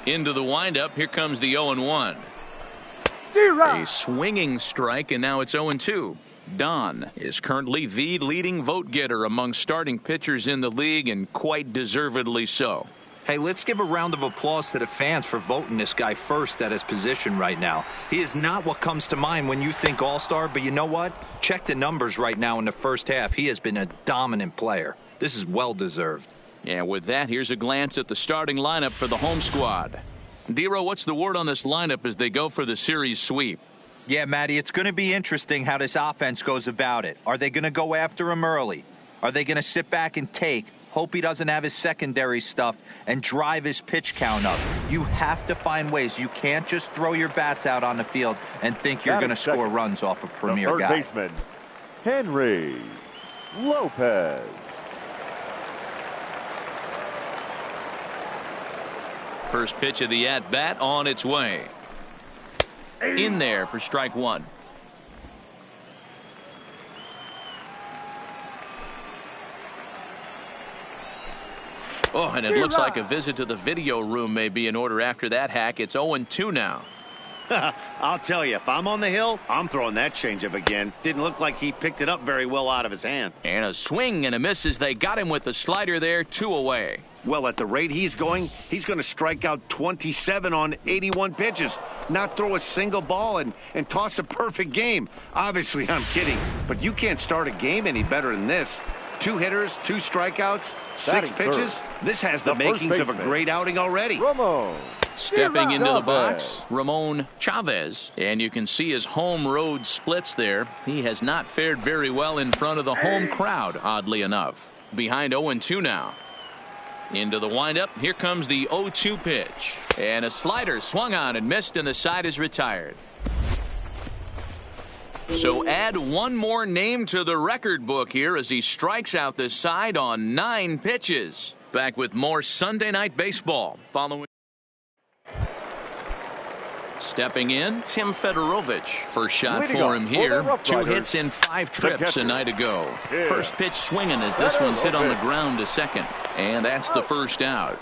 Into the windup. Here comes the 0-1. A swinging strike, and now it's 0-2. Don is currently the leading vote getter among starting pitchers in the league, and quite deservedly so. Hey, let's give a round of applause to the fans for voting this guy first at his position right now. He is not what comes to mind when you think all-star, but you know what? Check the numbers right now in the first half. He has been a dominant player. This is well-deserved. Yeah, with that, here's a glance at the starting lineup for the home squad. Dero, what's the word on this lineup as they go for the series sweep? Yeah, Matty, it's going to be interesting how this offense goes about it. Are they going to go after him early? Are they going to sit back and take, hope he doesn't have his secondary stuff, and drive his pitch count up? You have to find ways. You can't just throw your bats out on the field and think you're going to score runs off a premier guy. Third baseman, Henry Lopez. First pitch of the at-bat on its way. In there for strike one. Oh, and it looks like a visit to the video room may be in order after that hack. It's 0-2 now. I'll tell you, if I'm on the hill, I'm throwing that changeup again. Didn't look like he picked it up very well out of his hand. And a swing and a miss as they got him with the slider there, 2 away. Well, at the rate he's going to strike out 27 on 81 pitches, not throw a single ball and toss a perfect game. Obviously, I'm kidding, but you can't start a game any better than this. 2 hitters, 2 strikeouts, 6 pitches. This has the makings of a great outing already. Stepping into the box, Ramon Chavez, and you can see his home road splits there. He has not fared very well in front of the home crowd, oddly enough. Behind 0-2 now. Into the windup. Here comes the 0-2 pitch. And a slider swung on and missed, and the side is retired. So add one more name to the record book here as he strikes out the side on 9 pitches. Back with more Sunday Night Baseball following. Stepping in, Tim Fedorovich. First shot for him here. 2 hits in 5 trips a night ago. First pitch swinging as this one's hit on the ground to second. And that's the first out.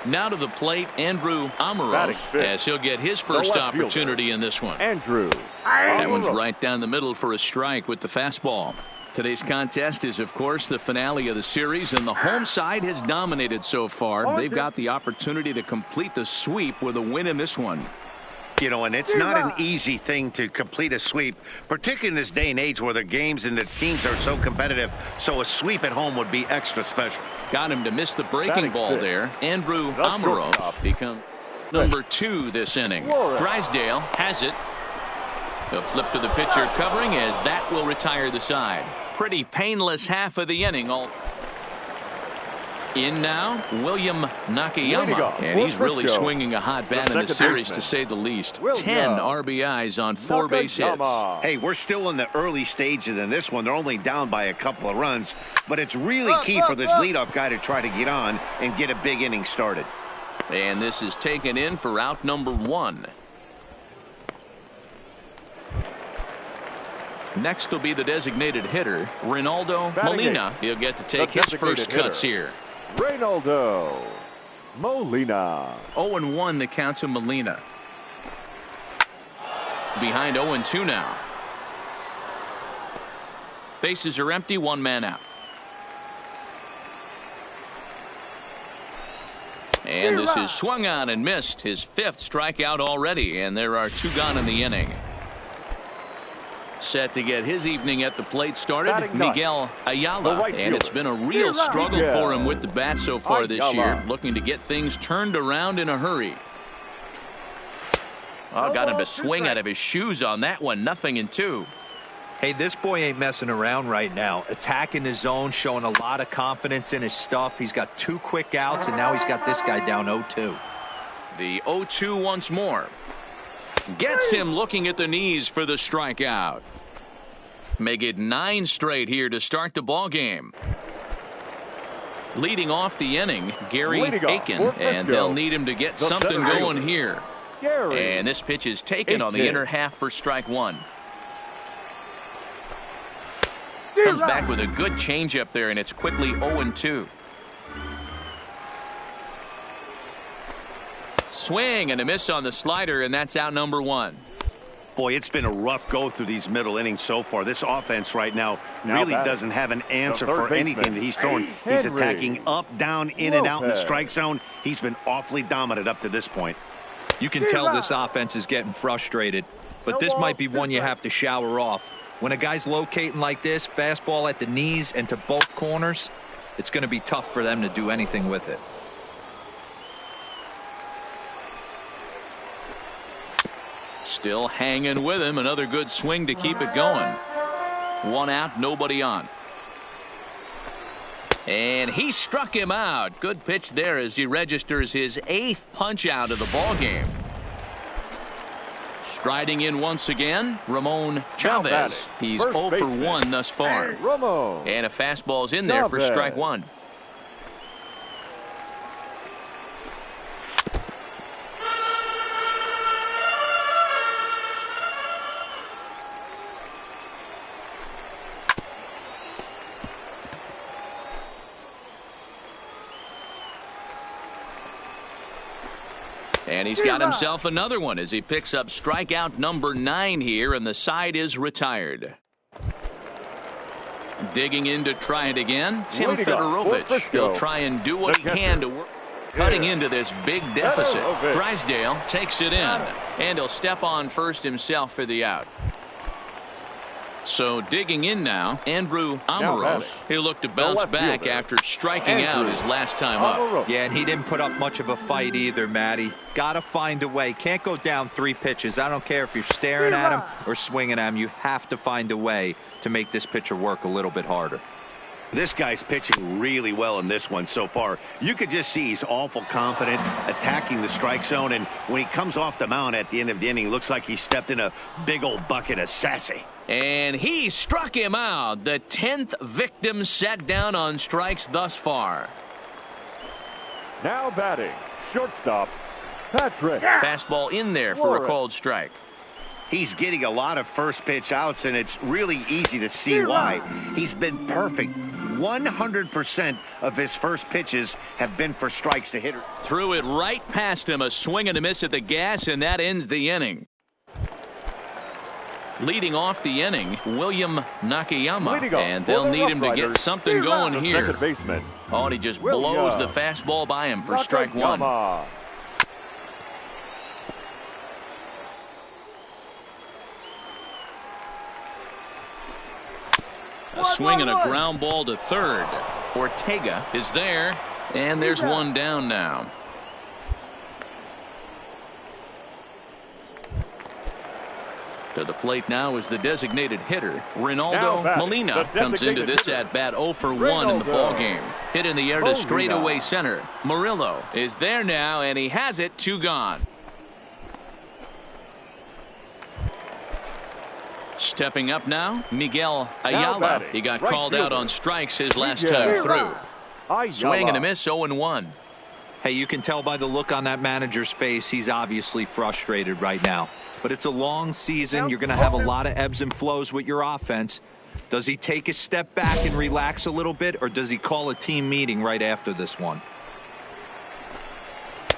Now to the plate, Andrew Amaros, as he'll get his first opportunity in this one. Andrew. That one's right down the middle for a strike with the fastball. Today's contest is, of course, the finale of the series, and the home side has dominated so far. They've got the opportunity to complete the sweep with a win in this one. You know, and it's not an easy thing to complete a sweep, particularly in this day and age where the games and the teams are so competitive. So a sweep at home would be extra special. Got him to miss the breaking ball there. Andrew Amaros becomes number 2 this inning. Drysdale has it. A flip to the pitcher covering as that will retire the side. Pretty painless half of the inning. In now, William Nakayama, and he's really swinging a hot bat in the series, to say the least. 10 RBIs on 4 base hits. Hey, we're still in the early stages in this one. They're only down by a couple of runs, but it's really key for this leadoff guy to try to get on and get a big inning started. And this is taken in for out number 1. Next will be the designated hitter, Reynaldo Molina. He'll get to take his first cuts here. Reynaldo Molina. 0-1 the count to Molina. Behind 0-2 now. Bases are empty, 1 man out. And this is swung on and missed. His 5th strikeout already, and there are 2 gone in the inning. Set to get his evening at the plate started, Miguel Ayala, and it's been a real struggle for him with the bat so far this year, looking to get things turned around in a hurry. Oh, got him to swing out of his shoes on that one. 0-2. Hey, this boy ain't messing around right now. Attacking the zone, showing a lot of confidence in his stuff. He's got 2 quick outs, and now he's got this guy down 0-2. The 0-2 once more. Gets him looking at the knees for the strikeout. Make it 9 straight here to start the ball game. Leading off the inning, Gary Aiken, and they'll need him to get something going here. And this pitch is taken on the inner half for strike 1. Comes back with a good changeup there, and it's quickly 0-2. Swing and a miss on the slider, and that's out number 1. Boy, it's been a rough go through these middle innings so far. This offense right now really doesn't have an answer for anything that he's throwing. He's attacking up, down, in, and out in the strike zone. He's been awfully dominant up to this point. You can tell this offense is getting frustrated, but this might be one you have to shower off. When a guy's locating like this, fastball at the knees and to both corners, it's going to be tough for them to do anything with it. Still hanging with him. Another good swing to keep it going. 1 out, nobody on. And he struck him out. Good pitch there as he registers his 8th punch out of the ball game. Striding in once again, Ramon Chavez. He's 0 for 1 thus far. And a fastball's in there for strike 1. And he's got himself another one as he picks up strikeout number 9 here, and the side is retired. Digging in to try it again, Tim Fedorovich. He'll try and do what he can to work. Cutting into this big deficit. Drysdale takes it in, and he'll step on first himself for the out. So digging in now, Andrew Amoros. He'll look to bounce back after striking out his last time up. Yeah, and he didn't put up much of a fight either, Matty. Got to find a way. Can't go down 3 pitches. I don't care if you're staring at him or swinging at him. You have to find a way to make this pitcher work a little bit harder. This guy's pitching really well in this one so far. You could just see he's awful confident, attacking the strike zone, and when he comes off the mound at the end of the inning, looks like he stepped in a big old bucket of sassy. And he struck him out. The 10th victim set down on strikes thus far. Now batting, shortstop, Patrick. Fastball in there for a called strike. He's getting a lot of first pitch outs, and it's really easy to see why. He's been perfect. 100% of his first pitches have been for strikes to hitter. Threw it right past him, a swing and a miss at the gas, and that ends the inning. Leading off the inning, William Nakayama, and they'll need him to get something going here. Oh, and he just blows the fastball by him for strike 1. A swing and a ground ball to third. Ortega is there, and there's one down now. To the plate now is the designated hitter. Ronaldo Molina comes into this at-bat 0 for 1 in the ballgame. Hit in the air to straightaway center. Murillo is there now, and he has it. 2 gone. Stepping up now, Miguel Ayala. He got called out on strikes his last time through. Swing and a miss, 0-1. Hey, you can tell by the look on that manager's face, he's obviously frustrated right now. But it's a long season. You're going to have a lot of ebbs and flows with your offense. Does he take a step back and relax a little bit, or does he call a team meeting right after this one?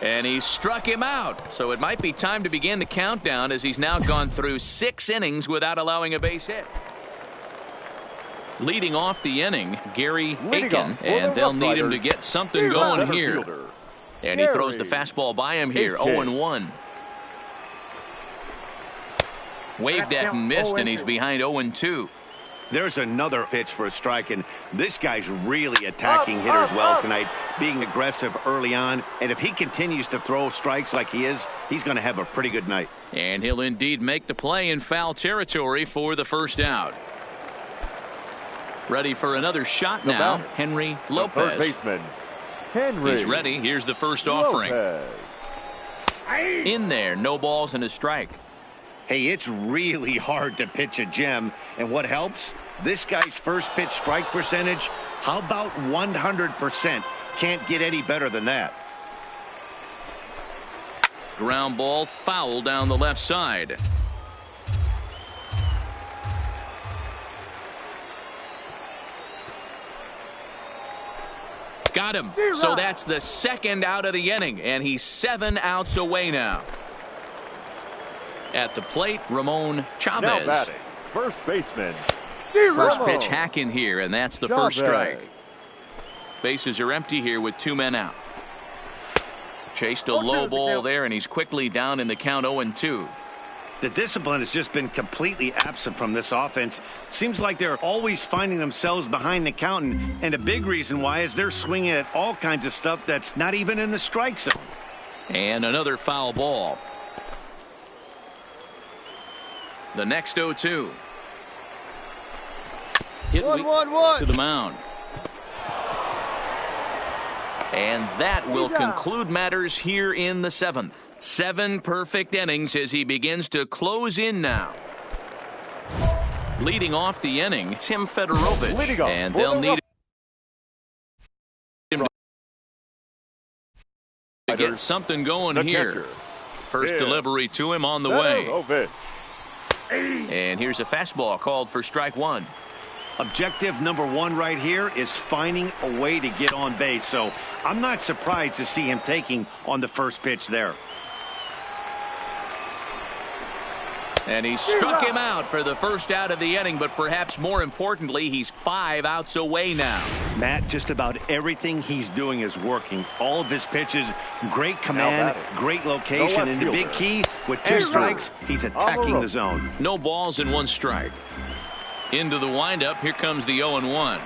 And he struck him out. So it might be time to begin the countdown, as he's now gone through 6 innings without allowing a base hit. Leading off the inning, Gary Aiken, and they'll need him to get something going here. And he throws the fastball by him here, 0-1. Waved at and missed, and he's behind 0-2. There's another pitch for a strike, and this guy's really attacking hitters well tonight, being aggressive early on. And if he continues to throw strikes like he is, he's going to have a pretty good night. And he'll indeed make the play in foul territory for the first out. Ready for another shot now, Henry Lopez. Third baseman, Henry. He's ready. Here's the first offering. In there, no balls and a strike. Hey, it's really hard to pitch a gem, and what helps? This guy's first pitch strike percentage, how about 100%? Can't get any better than that. Ground ball foul down the left side. Got him. So that's the second out of the inning, and he's 7 outs away now. At the plate, Ramon Chavez. Now batting, first baseman. First pitch hack in here, and that's the first strike. Bases are empty here with 2 men out. Chased a low ball there, and he's quickly down in the count 0-2. The discipline has just been completely absent from this offense. Seems like they're always finding themselves behind the count, and a big reason why is they're swinging at all kinds of stuff that's not even in the strike zone. And another foul ball. The next 0-2. Hit 1-1-1 to the mound. And that will conclude matters here in the 7th. 7 perfect innings as he begins to close in now. Leading off the inning, Tim Fedorovich. And they'll need him to get something going here. First delivery to him on the way. And here's a fastball called for strike 1. Objective number 1 right here is finding a way to get on base. So I'm not surprised to see him taking on the first pitch there. And he struck him out for the first out of the inning, but perhaps more importantly, he's 5 outs away now. Matt, just about everything he's doing is working. All of his pitches, great command, great location, and the big key, with 2 strikes, he's attacking the zone. No balls and 1 strike. Into the windup, here comes the 0-1.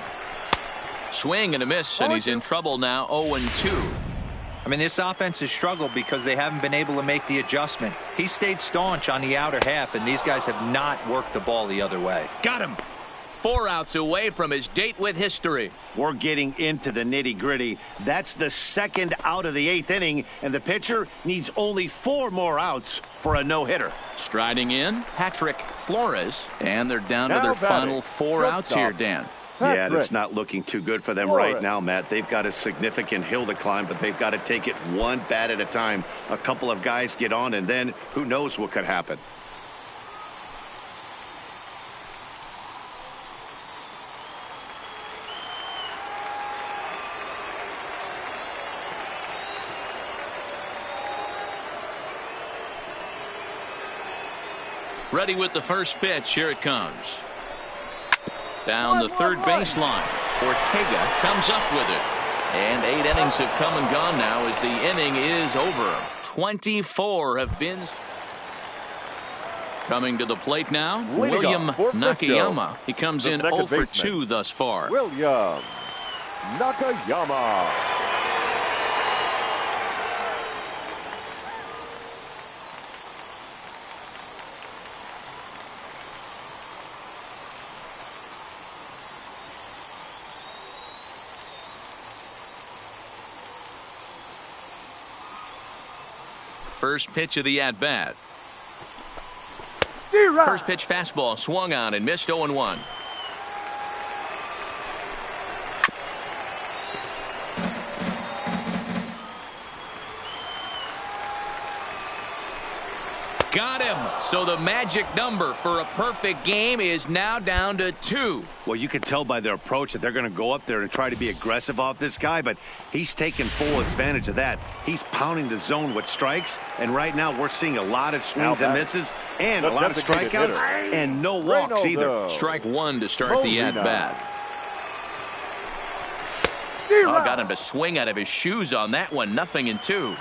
Swing and a miss, and he's in trouble now, 0-2. I mean, this offense has struggled because they haven't been able to make the adjustment. He stayed staunch on the outer half, and these guys have not worked the ball the other way. Got him. 4 outs away from his date with history. We're getting into the nitty-gritty. That's the second out of the 8th inning, and the pitcher needs only 4 more outs for a no-hitter. Striding in, Patrick Flores, and they're down to their final 4 outs here, Dan. Yeah, it's not looking too good for them right now, Matt. They've got a significant hill to climb, but they've got to take it one bat at a time. A couple of guys get on, and then who knows what could happen. Ready with the first pitch. Here it comes. Down the third baseline. Ortega comes up with it. And 8 innings have come and gone now as the inning is over. 24 have been. Coming to the plate now, William Nakayama. He comes in 0 for 2 thus far. William Nakayama. First pitch of the at-bat. First pitch fastball swung on and missed 0-1. Got him. So the magic number for a perfect game is now down to 2. Well, you can tell by their approach that they're going to go up there and try to be aggressive off this guy, but he's taking full advantage of that. He's pounding the zone with strikes, and right now we're seeing a lot of swings and misses and a lot of strikeouts and no walks either. Strike 1 to start the at-bat. Oh, got him to swing out of his shoes on that one. 0-2.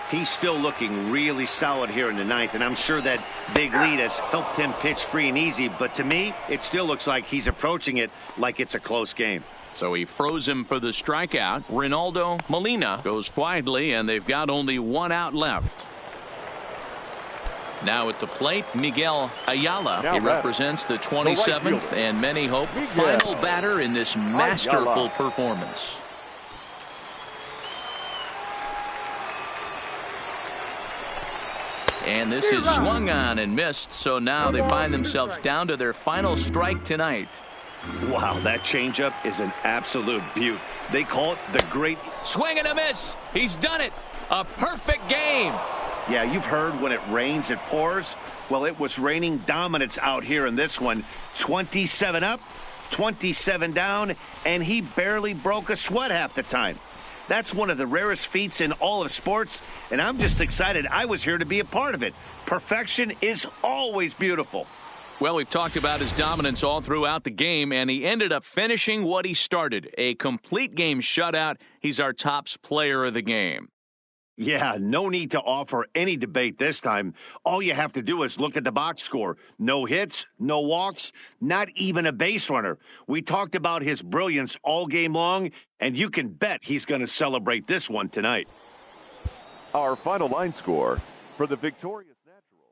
He's still looking really solid here in the 9th, and I'm sure that big lead has helped him pitch free and easy, but to me, it still looks like he's approaching it like it's a close game. So he froze him for the strikeout. Ronaldo Molina goes quietly, and they've got only 1 out left. Now at the plate, Miguel Ayala. He represents the 27th, and many hope final batter in this masterful performance. And this is swung on and missed, so now they find themselves down to their final strike tonight. Wow, that changeup is an absolute beaut. They call it the great swing and a miss. He's done it. A perfect game. Yeah, you've heard when it rains, it pours. Well, it was raining dominance out here in this one. 27 up, 27 down, and he barely broke a sweat half the time. That's one of the rarest feats in all of sports, and I'm just excited I was here to be a part of it. Perfection is always beautiful. Well, we've talked about his dominance all throughout the game, and he ended up finishing what he started. A complete game shutout. He's our top player of the game. Yeah, no need to offer any debate this time. All you have to do is look at the box score. No hits, no walks, not even a base runner. We talked about his brilliance all game long, and you can bet he's going to celebrate this one tonight. Our final line score for the victorious Naturals.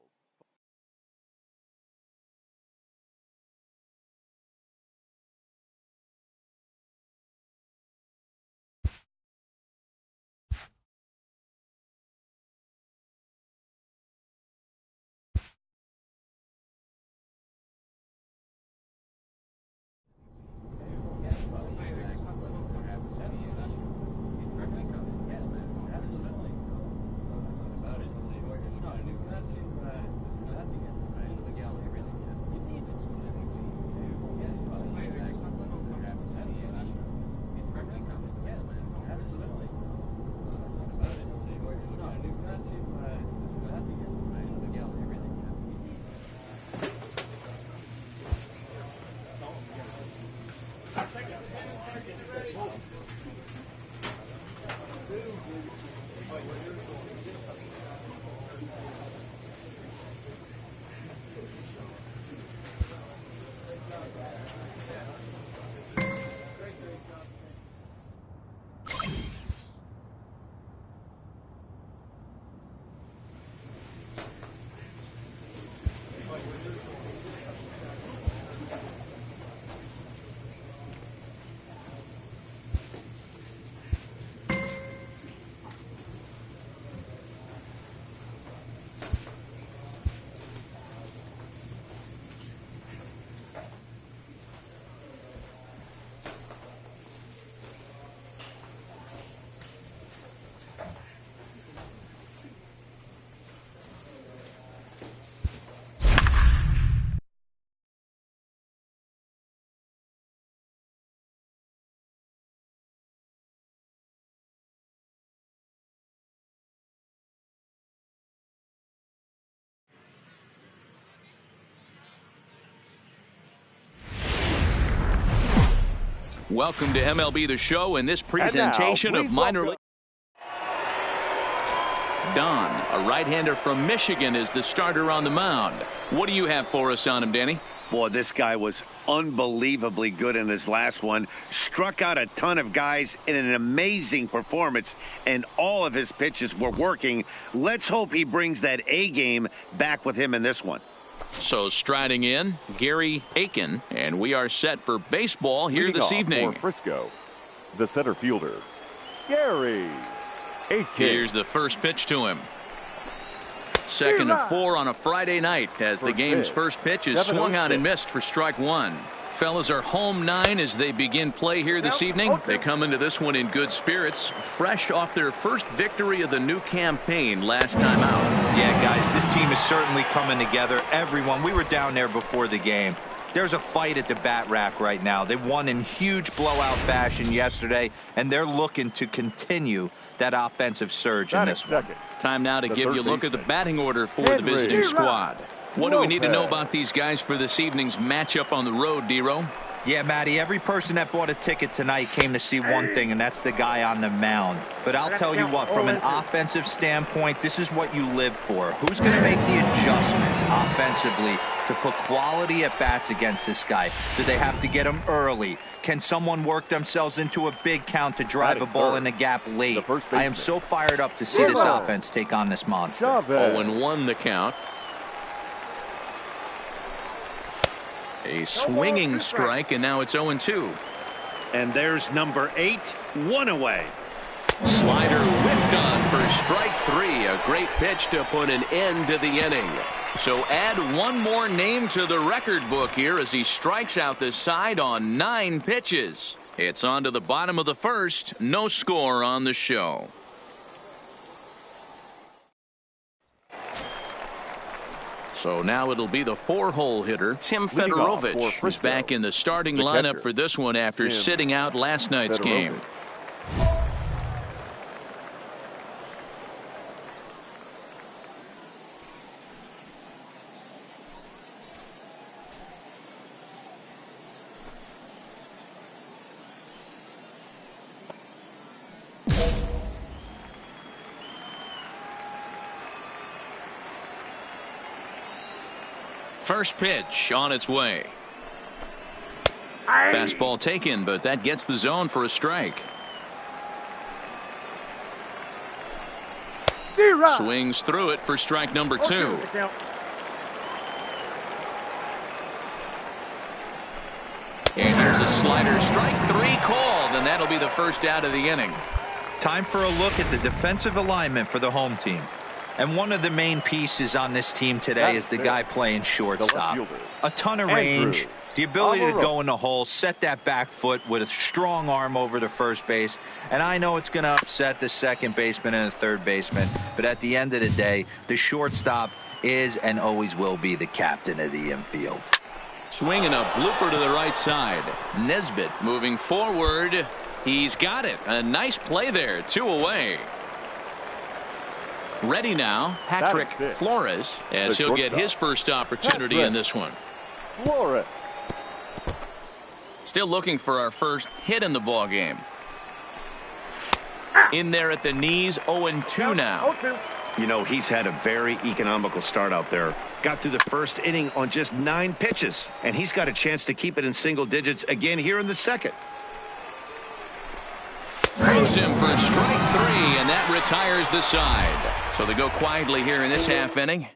Welcome to MLB The Show and this presentation of minor league. Don, a right-hander from Michigan, is the starter on the mound. What do you have for us on him, Danny? Boy, this guy was unbelievably good in his last one. Struck out a ton of guys in an amazing performance, and all of his pitches were working. Let's hope he brings that A game back with him in this one. So striding in, Gary Aiken, and we are set for baseball here this evening. For Frisco, the center fielder, Gary Aiken. Here's the first pitch to him. Second and 4 on a Friday night as the game's first pitch is swung on and missed for strike one. Fellas are home 9 as they begin play here this evening. They come into this one in good spirits, fresh off their first victory of the new campaign last time out. Yeah, guys, this team is certainly coming together. Everyone, we were down there before the game. There's a fight at the bat rack right now. They won in huge blowout fashion yesterday, and they're looking to continue that offensive surge in this one. Time now to give you a look at the batting order for the visiting squad. What do we need to know about these guys for this evening's matchup on the road, D-Row? Yeah, Matty, every person that bought a ticket tonight came to see one thing, and that's the guy on the mound. But I'll tell you what, from an offensive standpoint, this is what you live for. Who's going to make the adjustments offensively to put quality at bats against this guy? Do they have to get him early? Can someone work themselves into a big count to drive a ball in the gap late? I am so fired up to see this offense take on this monster. 0-1 the count. A swinging strike, and now it's 0-2. And there's number 8, 1 away. Slider whiffed on for strike 3. A great pitch to put an end to the inning. So add one more name to the record book here as he strikes out the side on 9 pitches. It's on to the bottom of the first. No score on the show. So now it'll be the 4-hole hitter, Tim Fedorovich, who's back in the starting lineup for this one after sitting out last night's game. First pitch on its way. Fastball taken, but that gets the zone for a strike. Swings through it for strike number 2. And here's a slider. Strike 3 called, and that'll be the first out of the inning. Time for a look at the defensive alignment for the home team. And one of the main pieces on this team today is the guy playing shortstop. A ton of range, the ability to go in the hole, set that back foot with a strong arm over to first base. And I know it's going to upset the second baseman and the third baseman, but at the end of the day, the shortstop is and always will be the captain of the infield. Swinging a blooper to the right side. Nesbitt moving forward. He's got it. A nice play there. 2 away. Ready now, Patrick Flores, as he'll get his first opportunity in this one. Flores. Still looking for our first hit in the ball game. In there at the knees, 0-2 now. You know, he's had a very economical start out there. Got through the first inning on just 9 pitches, and he's got a chance to keep it in single digits again here in the second. Throws him for strike 3, and that retires the side. So they go quietly here in this half inning.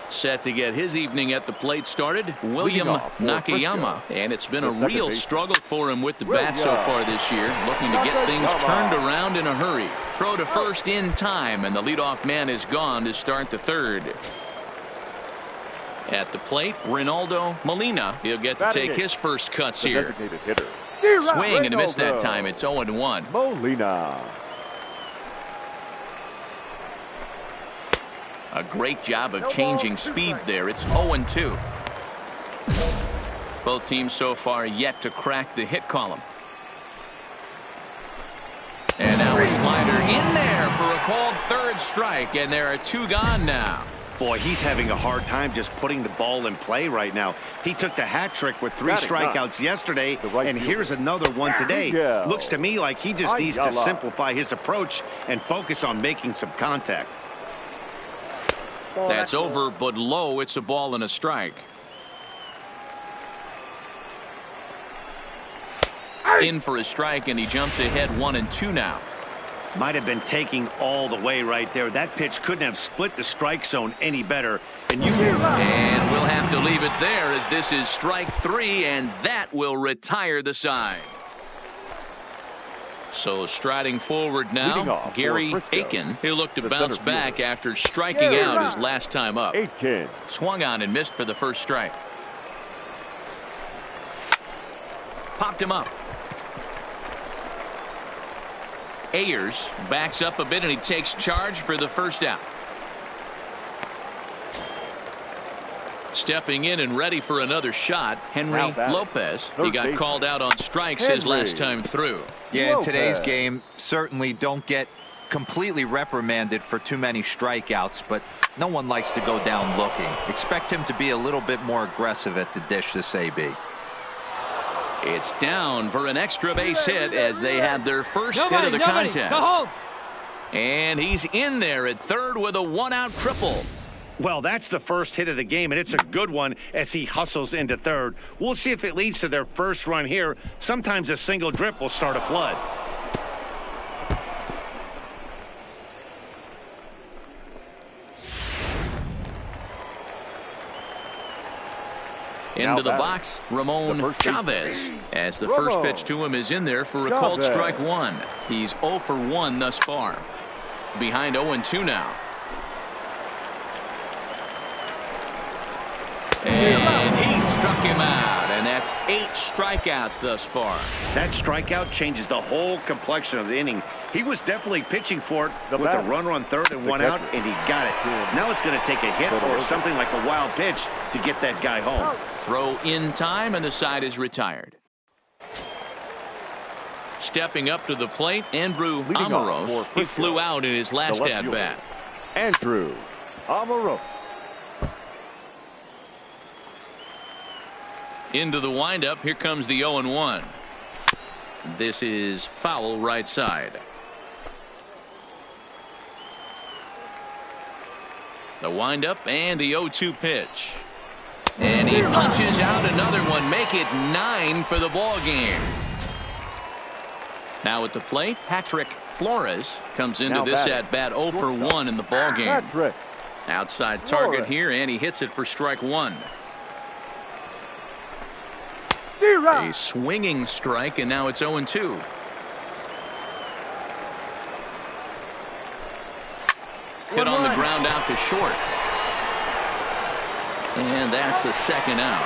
Set to get his evening at the plate started, William Nakayama. And it's been a real struggle for him with the bat so far this year. Looking to get things turned around in a hurry. Throw to first in time, and the leadoff man is gone to start the third. At the plate, Ronaldo Molina. He'll get to take his first cuts here. Swing and a miss that time. It's 0-1. Molina. A great job of changing speeds there. It's 0-2. Both teams so far yet to crack the hit column. And now a slider in there for a called third strike, and there are 2 gone now. Boy, he's having a hard time just putting the ball in play right now. He took the hat trick with 3 strikeouts yesterday, and here's another one today. Looks to me like he just needs to simplify his approach and focus on making some contact. That's over, but low. It's a ball and a strike. In for a strike, and he jumps ahead 1-2 now. Might have been taking all the way right there. That pitch couldn't have split the strike zone any better. And we'll have to leave it there, as this is strike 3, and that will retire the side. So striding forward now, Gary Aiken. He'll look to bounce back after striking out his last time up. Aiken. Swung on and missed for the first strike. Popped him up. Ayers backs up a bit, and he takes charge for the first out. Stepping in and ready for another shot, Henry Lopez. He got called out on strikes his last time through. Yeah, in today's game, certainly don't get completely reprimanded for too many strikeouts, but no one likes to go down looking. Expect him to be a little bit more aggressive at the dish this AB. It's down for an extra base hit as they have their first hit of the contest. Go home. And he's in there at third with a 1-out triple. Well, that's the first hit of the game, and it's a good one as he hustles into third. We'll see if it leads to their first run here. Sometimes a single drip will start a flood. Into the box, Ramon Chavez, as the first pitch to him is in there for a called strike 1. He's 0 for 1 thus far. Behind 0-2 now. And he struck him out, and that's That's 8 strikeouts thus far. That strikeout changes the whole complexion of the inning. He was definitely pitching for it with a runner on third and 1 out, and he got it. Now it's going to take a hit or something like a wild pitch to get that guy home. Throw in time, and the side is retired. Stepping up to the plate, Andrew Amaros. He flew out in his last at-bat. Andrew Amaros. Into the windup. Here comes the 0-1. This is foul right side. The windup and the 0-2 pitch. And he punches out another one. Make it 9 for the ball game. Now at the plate, Patrick Flores comes into this at-bat 0 for 1 in the ball game. Outside target here, and he hits it for strike 1. A swinging strike, and now it's 0-2. Hit on the ground out to short. And that's the second out.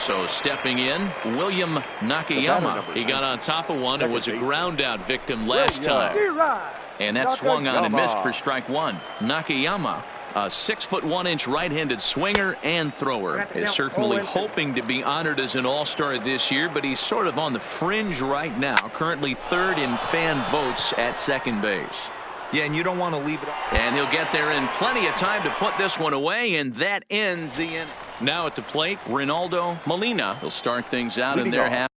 So stepping in, William Nakayama. He got on top of one and was a ground out victim last time. And that swung on and missed for strike 1. Nakayama, a 6'1" right-handed swinger and thrower, is certainly hoping to be honored as an all-star this year, but he's sort of on the fringe right now, currently 3rd in fan votes at second base. Yeah, and you don't want to leave it up. And he'll get there in plenty of time to put this one away, and that ends the inning. Now at the plate, Ronaldo Molina. He'll start things out in their half.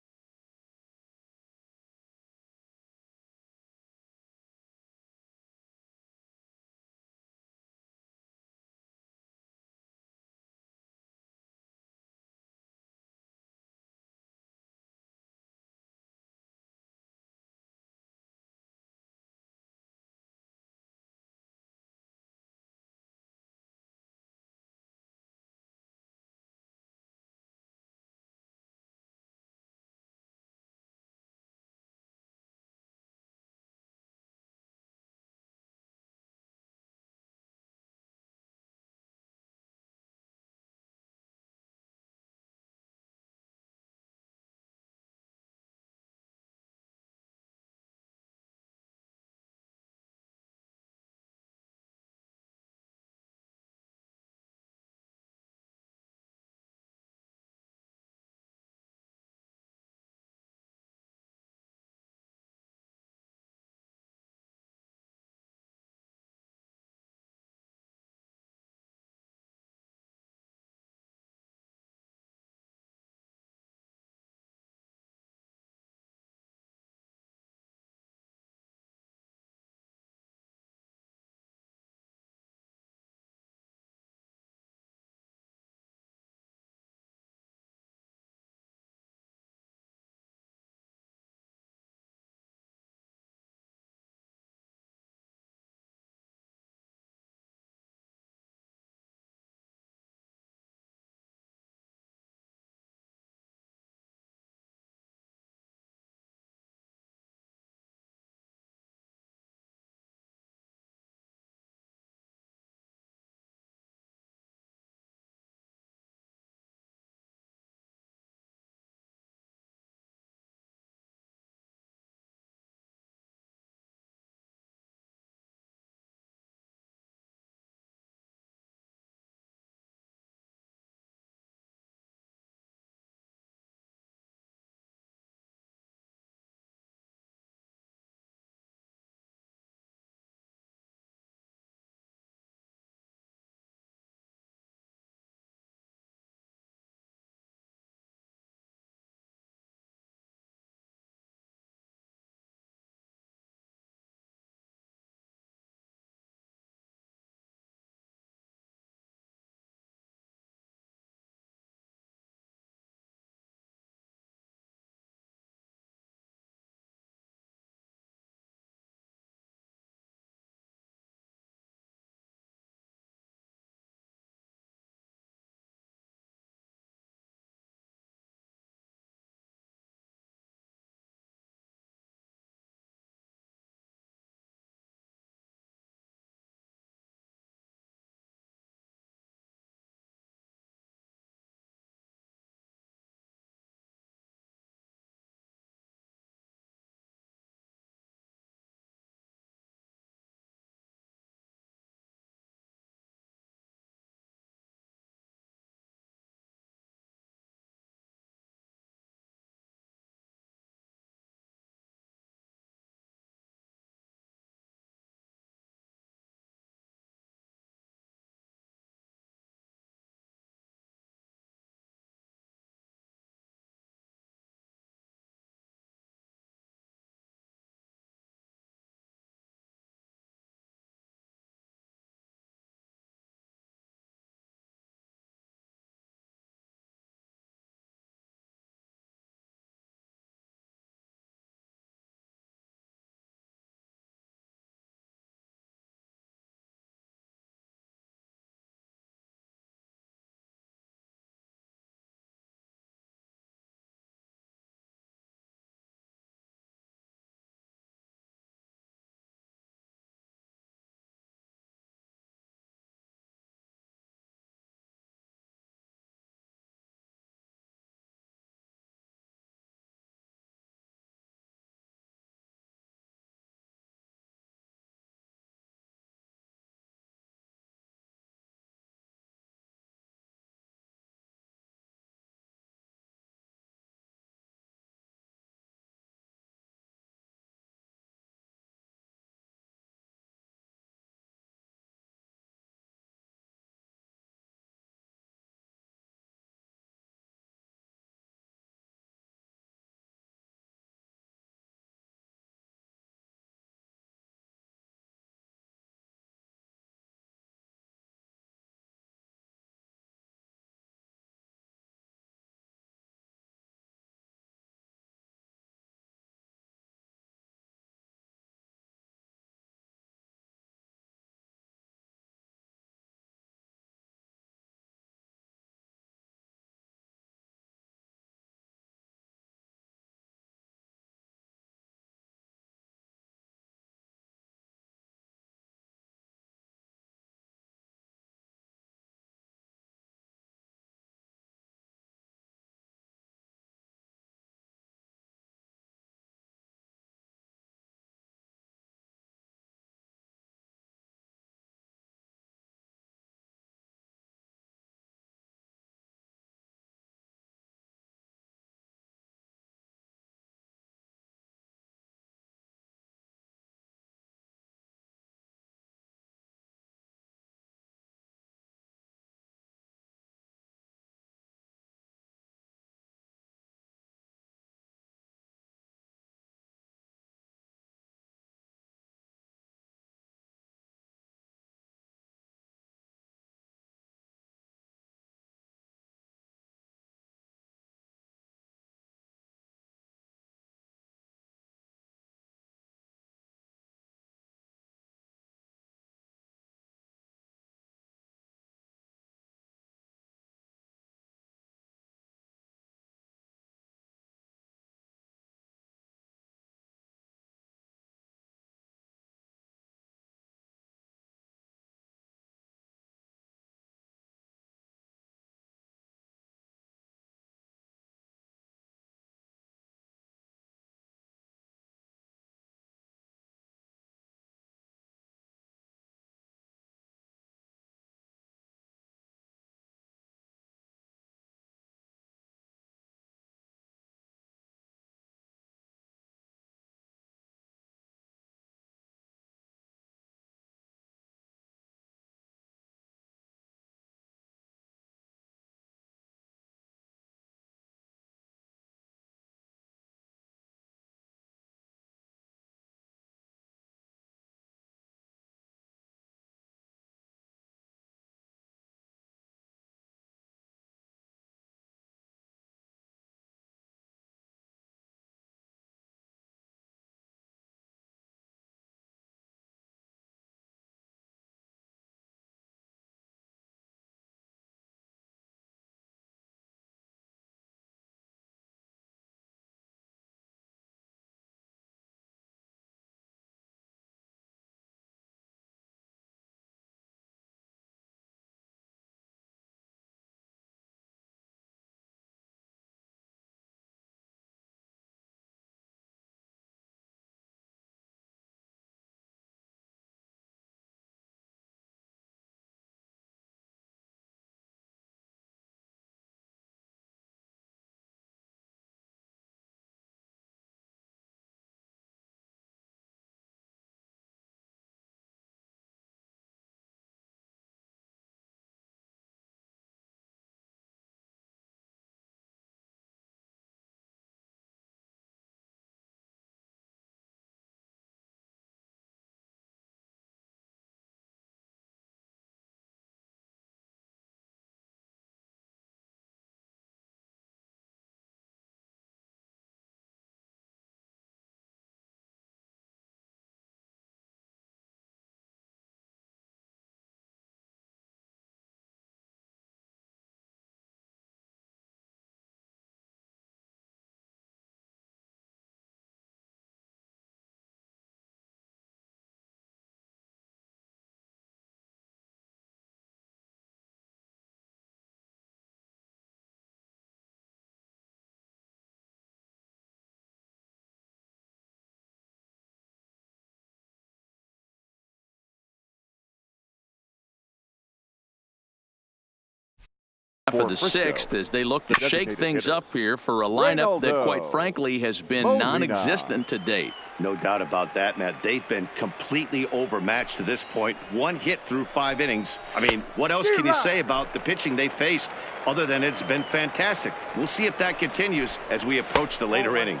For the sixth, as they look to shake things up here for a lineup that, quite frankly, has been non-existent to date. No doubt about that, Matt. They've been completely overmatched to this point. One hit through 5 innings. I mean, what else can you say about the pitching they faced other than it's been fantastic? We'll see if that continues as we approach the later inning.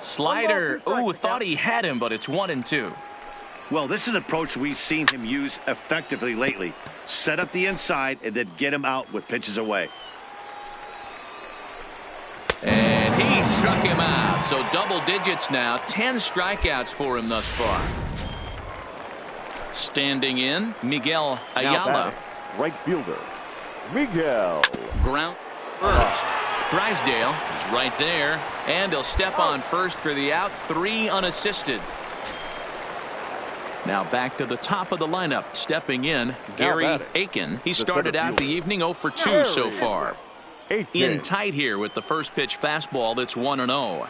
Slider. Ooh, thought he had him, but it's 1-2. Well, this is an approach we've seen him use effectively lately. Set up the inside and then get him out with pitches away. And he struck him out. So double digits now. 10 strikeouts for him thus far. Standing in, Miguel Ayala. Right fielder, Miguel. Ground first. Drysdale is right there. And he'll step on first for the out. 3 unassisted. Now back to the top of the lineup. Stepping in, Gary Aiken. He started out the evening 0 for 2 so far. In tight here with the first pitch fastball that's 1-0.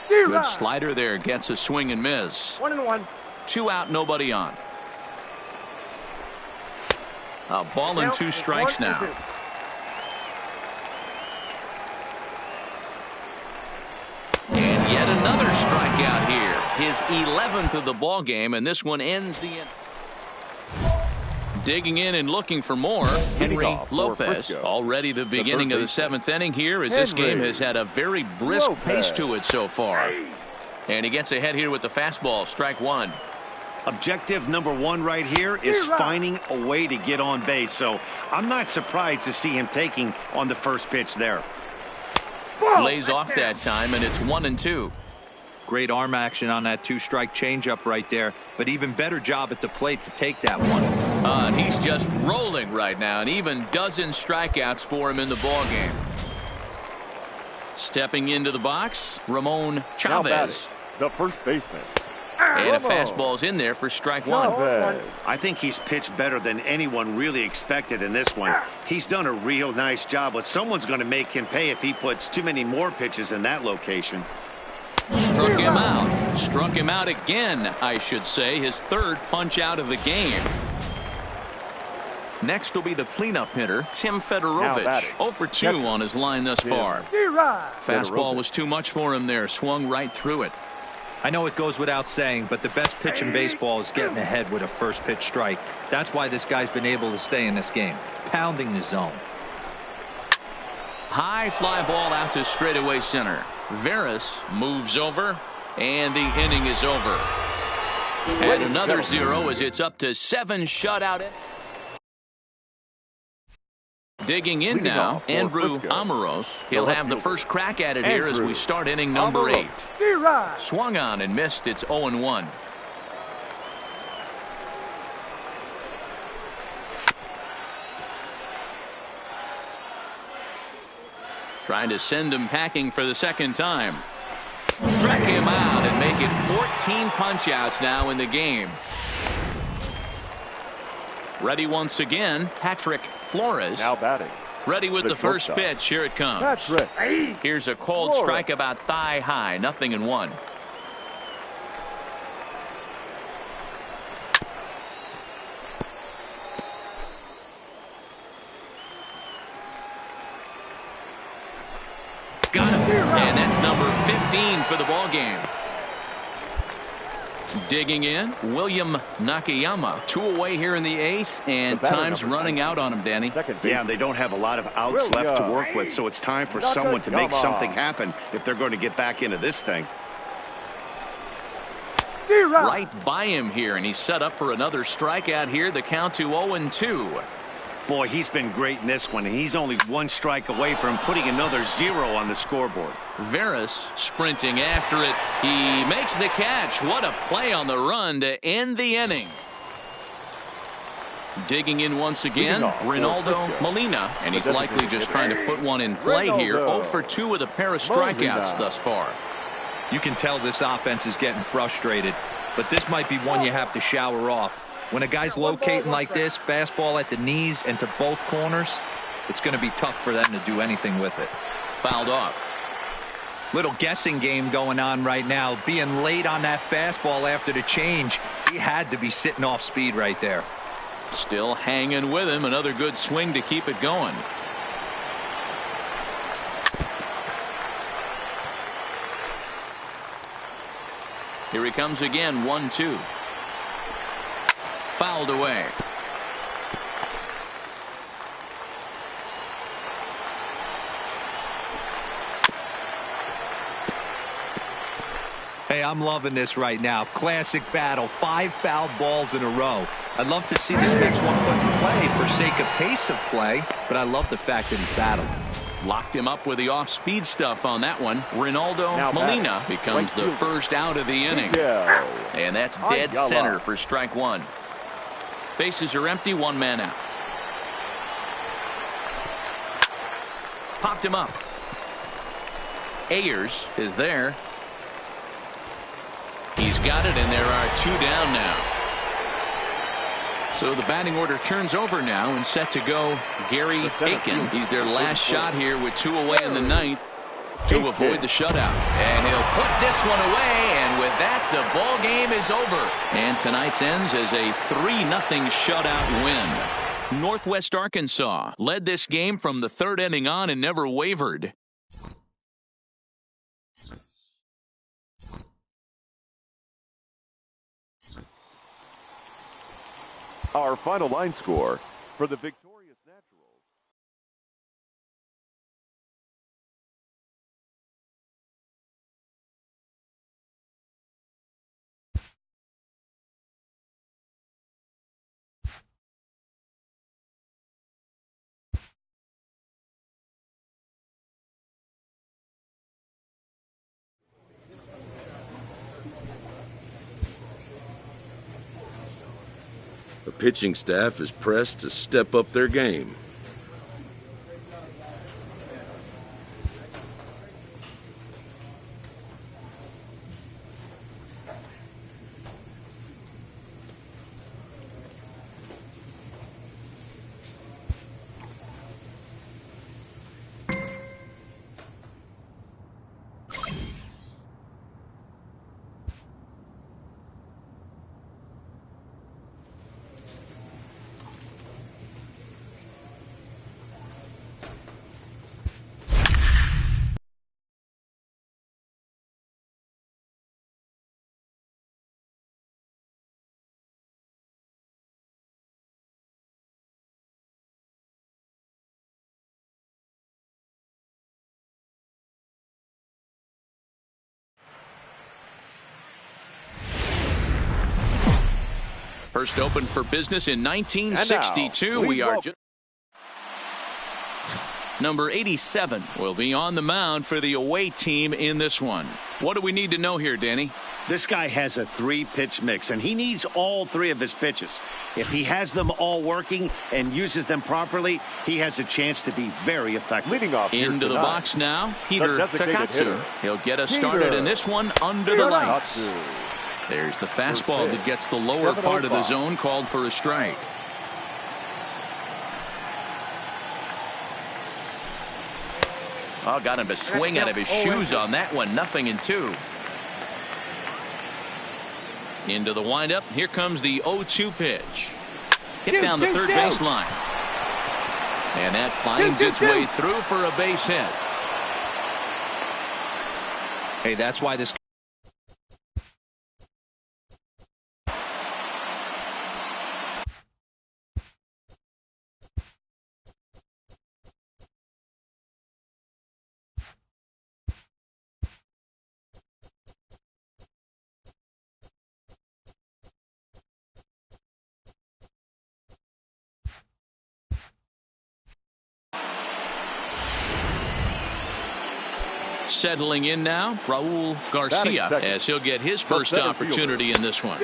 Good slider there. Gets a swing and miss. 1-1. 2 out, nobody on. A ball and 2 strikes now. And yet another strikeout here. His 11th of the ball game, and this one ends the inning. Digging in and looking for more, Henry Lopez. Already the beginning of the 7th inning here, as this game has had a very brisk pace to it so far. And he gets ahead here with the fastball. Strike 1. Objective number 1 right here is finding a way to get on base. So I'm not surprised to see him taking on the first pitch there. Lays off that time, and it's 1-2. Great arm action on that 2-strike changeup right there, but even better job at the plate to take that one. And he's just rolling right now, and even dozen strikeouts for him in the ball game. Stepping into the box, Ramon Chavez. The first baseman. And a fastball's in there for strike 1. I think he's pitched better than anyone really expected in this one. He's done a real nice job, but someone's going to make him pay if he puts too many more pitches in that location. Struck him out. Struck him out again, I should say. His 3rd punch out of the game. Next will be the cleanup hitter, Tim Fedorovich. 0 for 2 on his line thus far. Fastball was too much for him there. Swung right through it. I know it goes without saying, but the best pitch in baseball is getting ahead with a first pitch strike. That's why this guy's been able to stay in this game. Pounding the zone. High fly ball out to straightaway center. Veras moves over, and the inning is over. And another 0 as it's up to 7 shutout. Digging in now, Andrew Amoros. He'll have the first crack at it here as we start inning number 8. Swung on and missed. It's 0-1. Trying to send him packing for the 2nd time. Strike him out and make it 14 punch-outs now in the game. Ready once again, Patrick Flores. Now batting. Ready with the first pitch. Here it comes. Patrick. Here's a cold strike about thigh high. 0-1. Got him. And that's number 15 for the ball game. Digging in, William Nakayama. 2 away here in the 8th, and time's running out on him, Danny. Yeah, they don't have a lot of outs left to work with, so it's time for someone to make something happen if they're going to get back into this thing. Right by him here, and he's set up for another strikeout here. The count to 0-2. Boy, he's been great in this one, and he's only 1 strike away from putting another 0 on the scoreboard. Veras sprinting after it. He makes the catch. What a play on the run to end the inning. Digging in once again, Ronaldo Molina, and he's likely just trying to put one in play here. 0 for 2 with a pair of strikeouts thus far. You can tell this offense is getting frustrated, but this might be one you have to shower off. When a guy's locating like this, fastball at the knees and to both corners, it's going to be tough for them to do anything with it. Fouled off. Little guessing game going on right now. Being late on that fastball after the change, he had to be sitting off speed right there. Still hanging with him. Another good swing to keep it going. Here he comes again. 1-2. Fouled away. Hey, I'm loving this right now. Classic battle. 5 foul balls in a row. I'd love to see this next one put in play for sake of pace of play, but I love the fact that he's battled. Locked him up with the off-speed stuff on that one. Ronaldo Molina becomes the first out of the inning. And that's dead center for strike one. Bases are empty, 1 man out. Popped him up. Ayers is there. He's got it, and there are 2 down now. So the batting order turns over now and set to go Gary Aiken. He's their last shot here with 2 away in the ninth to avoid the shutout. And he'll put this one away, and with that, the ball game is over. And tonight's ends as a 3-0 shutout win. Northwest Arkansas led this game from the 3rd inning on and never wavered. Our final line score for the victorious Naturals. The pitching staff is pressed to step up their game. First opened for business in 1962. We are just number 87 will be on the mound for the away team in this one. What do we need to know here, Danny? This guy has a 3-pitch mix, and he needs all 3 of his pitches. If he has them all working and uses them properly, he has a chance to be very effective. Leading off into the box now, Peter Takatsu. He'll get us started in this one under the lights. There's the fastball that gets the lower part of the zone, called for a strike. Oh, got him to swing out of his shoes on that one. 0-2. Into the windup. Here comes the 0-2 pitch. Hit down the third base line. And that finds its way through for a base hit. Hey, that's why this Settling in now, Raul Garcia, as he'll get his first opportunity in this one.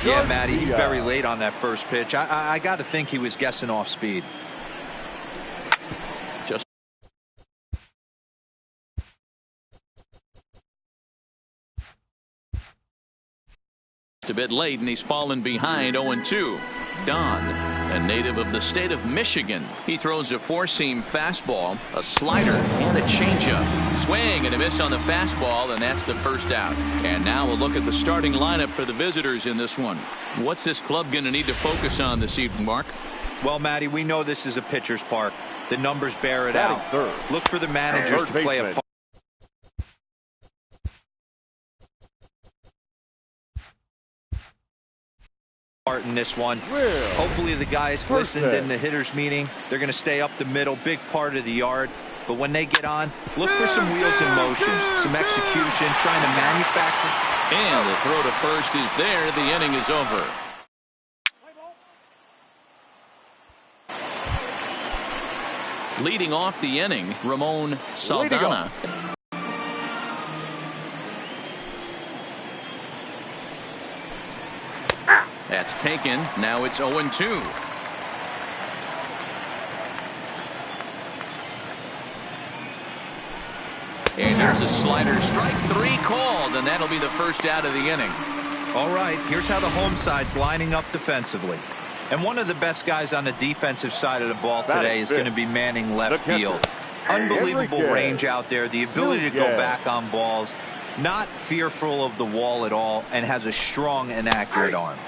Yeah, Matty, he's very late on that first pitch. I got to think he was guessing off speed. a bit late, and he's fallen behind 0-2. Don, a native of the state of Michigan. He throws a four-seam fastball, a slider, and a changeup. Swing and a miss on the fastball, and that's the first out. And now we'll look at the starting lineup for the visitors in this one. What's this club going to need to focus on this evening, Mark? Well, Matty, we know this is a pitcher's park. The numbers bear it out. Third. Look for the managers to play a part in this one. Hopefully the guys listened in the hitters meeting. They're going to stay up the middle, big part of the yard. But when they get on, look for some wheels in motion, some execution, trying to manufacture. And the throw to first is there. The inning is over. Leading off the inning, Ramon Saldana. That's taken. Now it's 0-2. And there's a slider. Strike three called, and that'll be the first out of the inning. All right, here's how the home side's lining up defensively. And one of the best guys on the defensive side of the ball today is going to be manning left field. Unbelievable range out there, the ability to go back on balls, not fearful of the wall at all, and has a strong and accurate arm.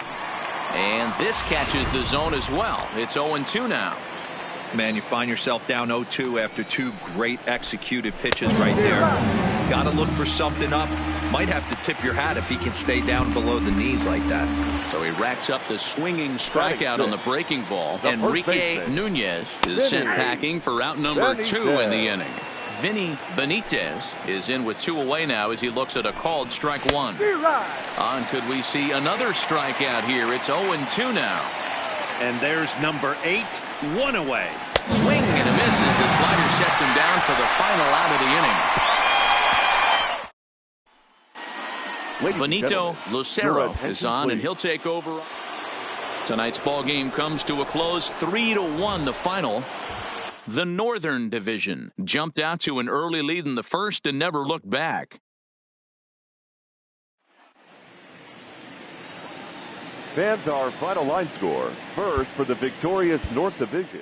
And this catches the zone as well. It's 0-2 now. Man, you find yourself down 0-2 after two great executed pitches right there. Got to look for something up. Might have to tip your hat if he can stay down below the knees like that. So he racks up the swinging strikeout on the breaking ball. Enrique Nunez is sent packing for out number 2 in the inning. Vinny Benitez is in with 2 away now as he looks at a called strike 1. On could we see another strikeout here? It's 0-2 now. And there's number 8, 1 away. Swing and a miss as the slider sets him down for the final out of the inning. Benito Lucero is on, and he'll take over. Tonight's ball game comes to a close, 3-1 the final. The Northern Division jumped out to an early lead in the first and never looked back. Fans, our final line score. First for the victorious North Division.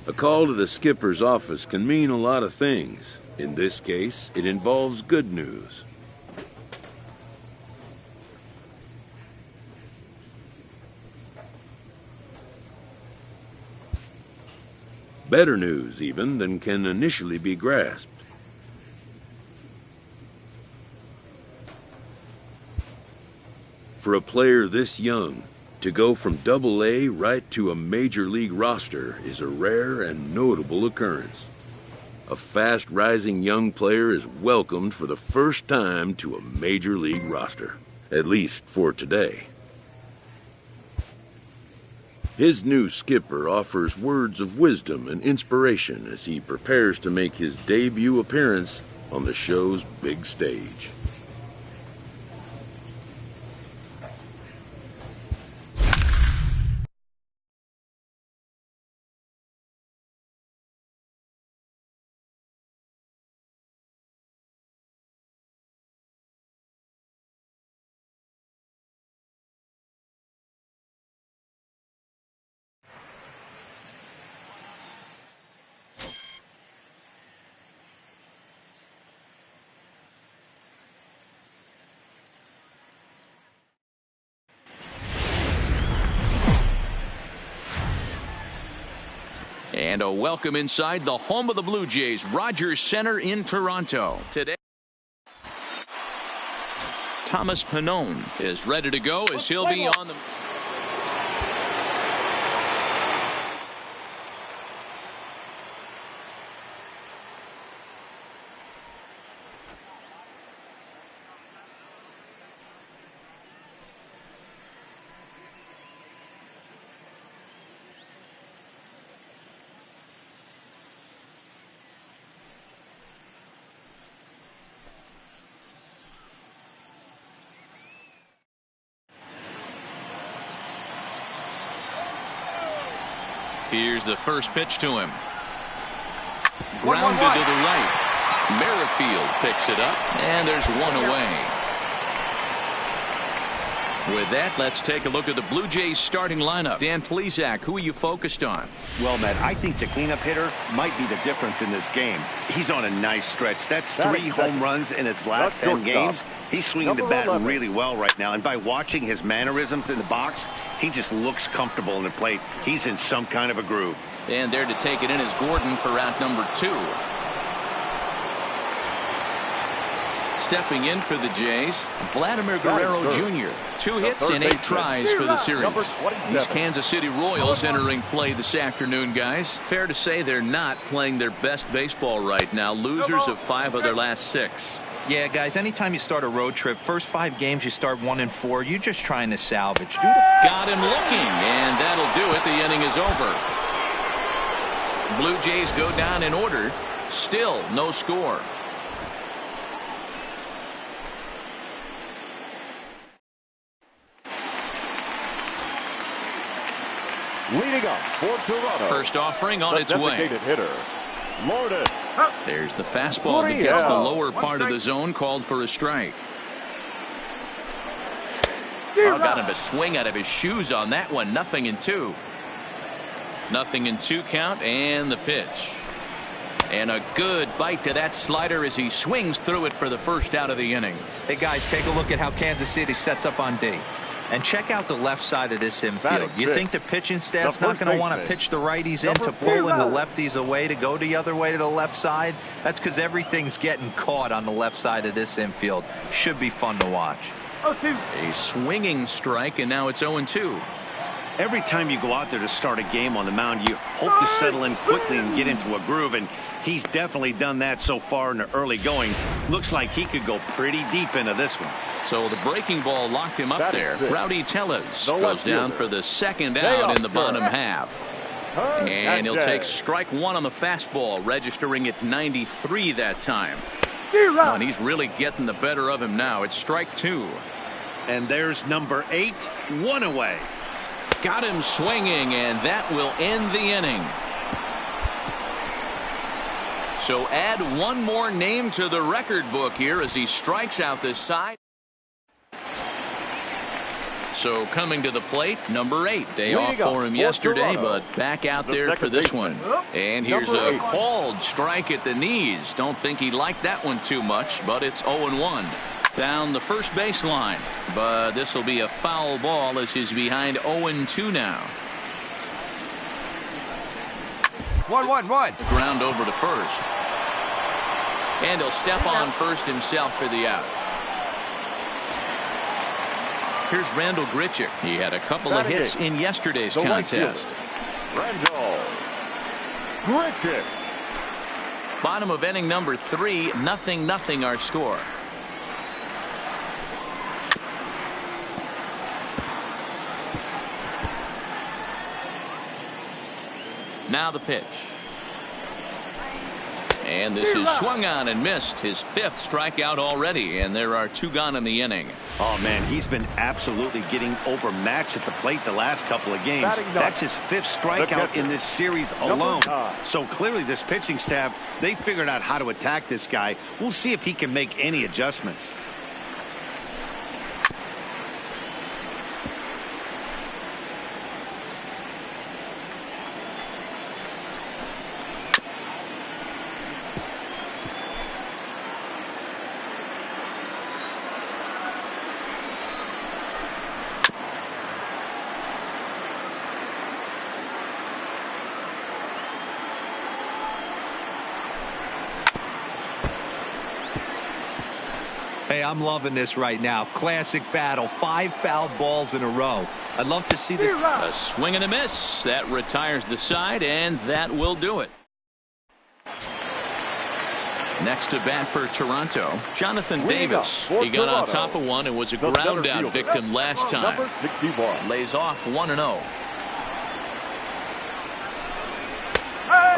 A call to the skipper's office can mean a lot of things. In this case, it involves good news. Better news, even, than can initially be grasped. For a player this young, to go from Double-A right to a major league roster is a rare and notable occurrence. A fast-rising young player is welcomed for the first time to a major league roster, at least for today. His new skipper offers words of wisdom and inspiration as he prepares to make his debut appearance on the show's big stage. And a welcome inside the home of the Blue Jays, Rogers Center in Toronto. Today, Thomas Pannone is ready to go as he'll be on the... Here's the first pitch to him. Grounded to the right. Merrifield picks it up, and there's one away. With that, let's take a look at the Blue Jays starting lineup. Dan Plesac, who are you focused on? Well, Matt, I think the cleanup hitter might be the difference in this game. He's on a nice stretch. That's 3 home runs in his last 10 games. He's swinging the bat really well right now. And by watching his mannerisms in the box, he just looks comfortable in the plate. He's in some kind of a groove. And there to take it in is Gordon for out number 2. Stepping in for the Jays, Vladimir Guerrero Jr. 2 hits and 8 tries for the series. These Kansas City Royals entering play this afternoon, guys. Fair to say they're not playing their best baseball right now. Losers of 5 of their last 6. Yeah, guys, anytime you start a road trip, first 5 games you start 1-4, you're just trying to salvage. Got him looking, and that'll do it. The inning is over. Blue Jays go down in order. Still no score. Leading up for Toronto. First offering on its way. Hitter, Lourdes. There's the fastball that gets the lower part of the zone, called for a strike. Oh, got him to swing out of his shoes on that one. 0-2. 0-2 count, and the pitch. And a good bite to that slider as he swings through it for the first out of the inning. Hey, guys, take a look at how Kansas City sets up on D. And check out the left side of this infield. You think the pitching staff's not going to want to pitch the righties in to pull in the lefties away to go the other way to the left side? That's because everything's getting caught on the left side of this infield. Should be fun to watch. A swinging strike, and now it's 0-2. Every time you go out there to start a game on the mound, you hope to settle in quickly and get into a groove, and he's definitely done that so far in the early going. Looks like he could go pretty deep into this one. So the breaking ball locked him up there. Rowdy Tellez goes down for the second out in the bottom half. And he'll take strike 1 on the fastball, registering at 93 that time. And he's really getting the better of him now. It's strike 2. And there's number 8, 1 away. Got him swinging, and that will end the inning. So add one more name to the record book here as he strikes out this side. So coming to the plate, number 8. Day off for him yesterday, but back out there for this one. And here's a called strike at the knees. Don't think he liked that one too much, but it's 0-1. Down the first baseline, but this will be a foul ball as he's behind 0-2 now. 1-1-1. Ground over to first. And he'll step on first himself for the out. Here's Randall Grichuk. He had a couple of hits in yesterday's contest. Randall Grichuk. Bottom of inning number 3, 0-0 our score. Now the pitch. And this is swung on and missed. His 5th strikeout already, and there are 2 gone in the inning. Oh, man, he's been absolutely getting overmatched at the plate the last couple of games. That's his 5th strikeout in this series alone. So clearly this pitching staff, they figured out how to attack this guy. We'll see if he can make any adjustments. Hey, I'm loving this right now. Classic battle. 5 foul balls in a row. I'd love to see this. A swing and a miss. That retires the side, and that will do it. Next to bat for Toronto, Jonathan Davis. He got on top of one and was a ground out victim last time. Number 61. Lays off 1-0.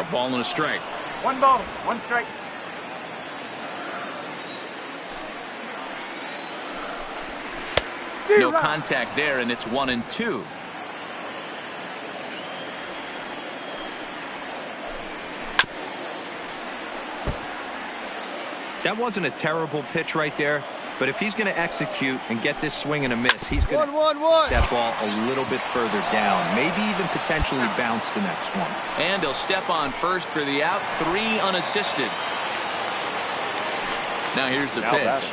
A ball and a strike. 1 ball, 1 strike. No contact there, and it's 1-2. That wasn't a terrible pitch right there, but if he's going to execute and get this swing and a miss, he's going to that ball a little bit further down, maybe even potentially bounce the next one. And he'll step on first for the out, 3 unassisted. Now here's the pitch.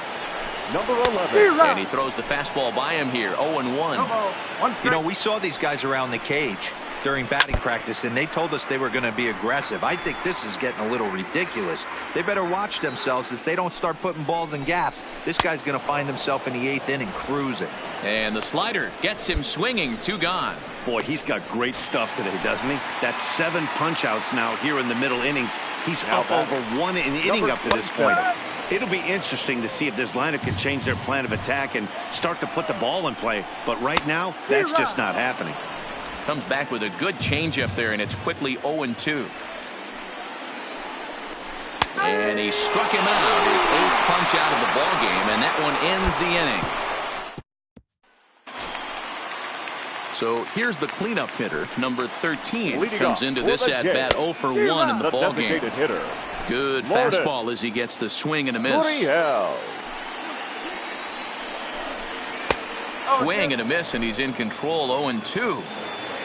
Number 11. And he throws the fastball by him here, 0-1. You know, we saw these guys around the cage during batting practice, and they told us they were going to be aggressive. I think this is getting a little ridiculous. They better watch themselves. If they don't start putting balls in gaps, this guy's going to find himself in the 8th inning cruising. And the slider gets him swinging, 2 gone. Boy, he's got great stuff today, doesn't he? That's 7 punch-outs now here in the middle innings. He's up over 1 inning up to this point. It'll be interesting to see if this lineup can change their plan of attack and start to put the ball in play. But right now, that's just not happening. Comes back with a good changeup there, and it's quickly 0-2. And he struck him out, his 8th punch out of the ball game, and that one ends the inning. So here's the cleanup hitter, number 13. Comes into this at bat 0 for 1 in the ball game. Good fastball as he gets the swing and a miss. Swing and a miss, and he's in control, 0-2.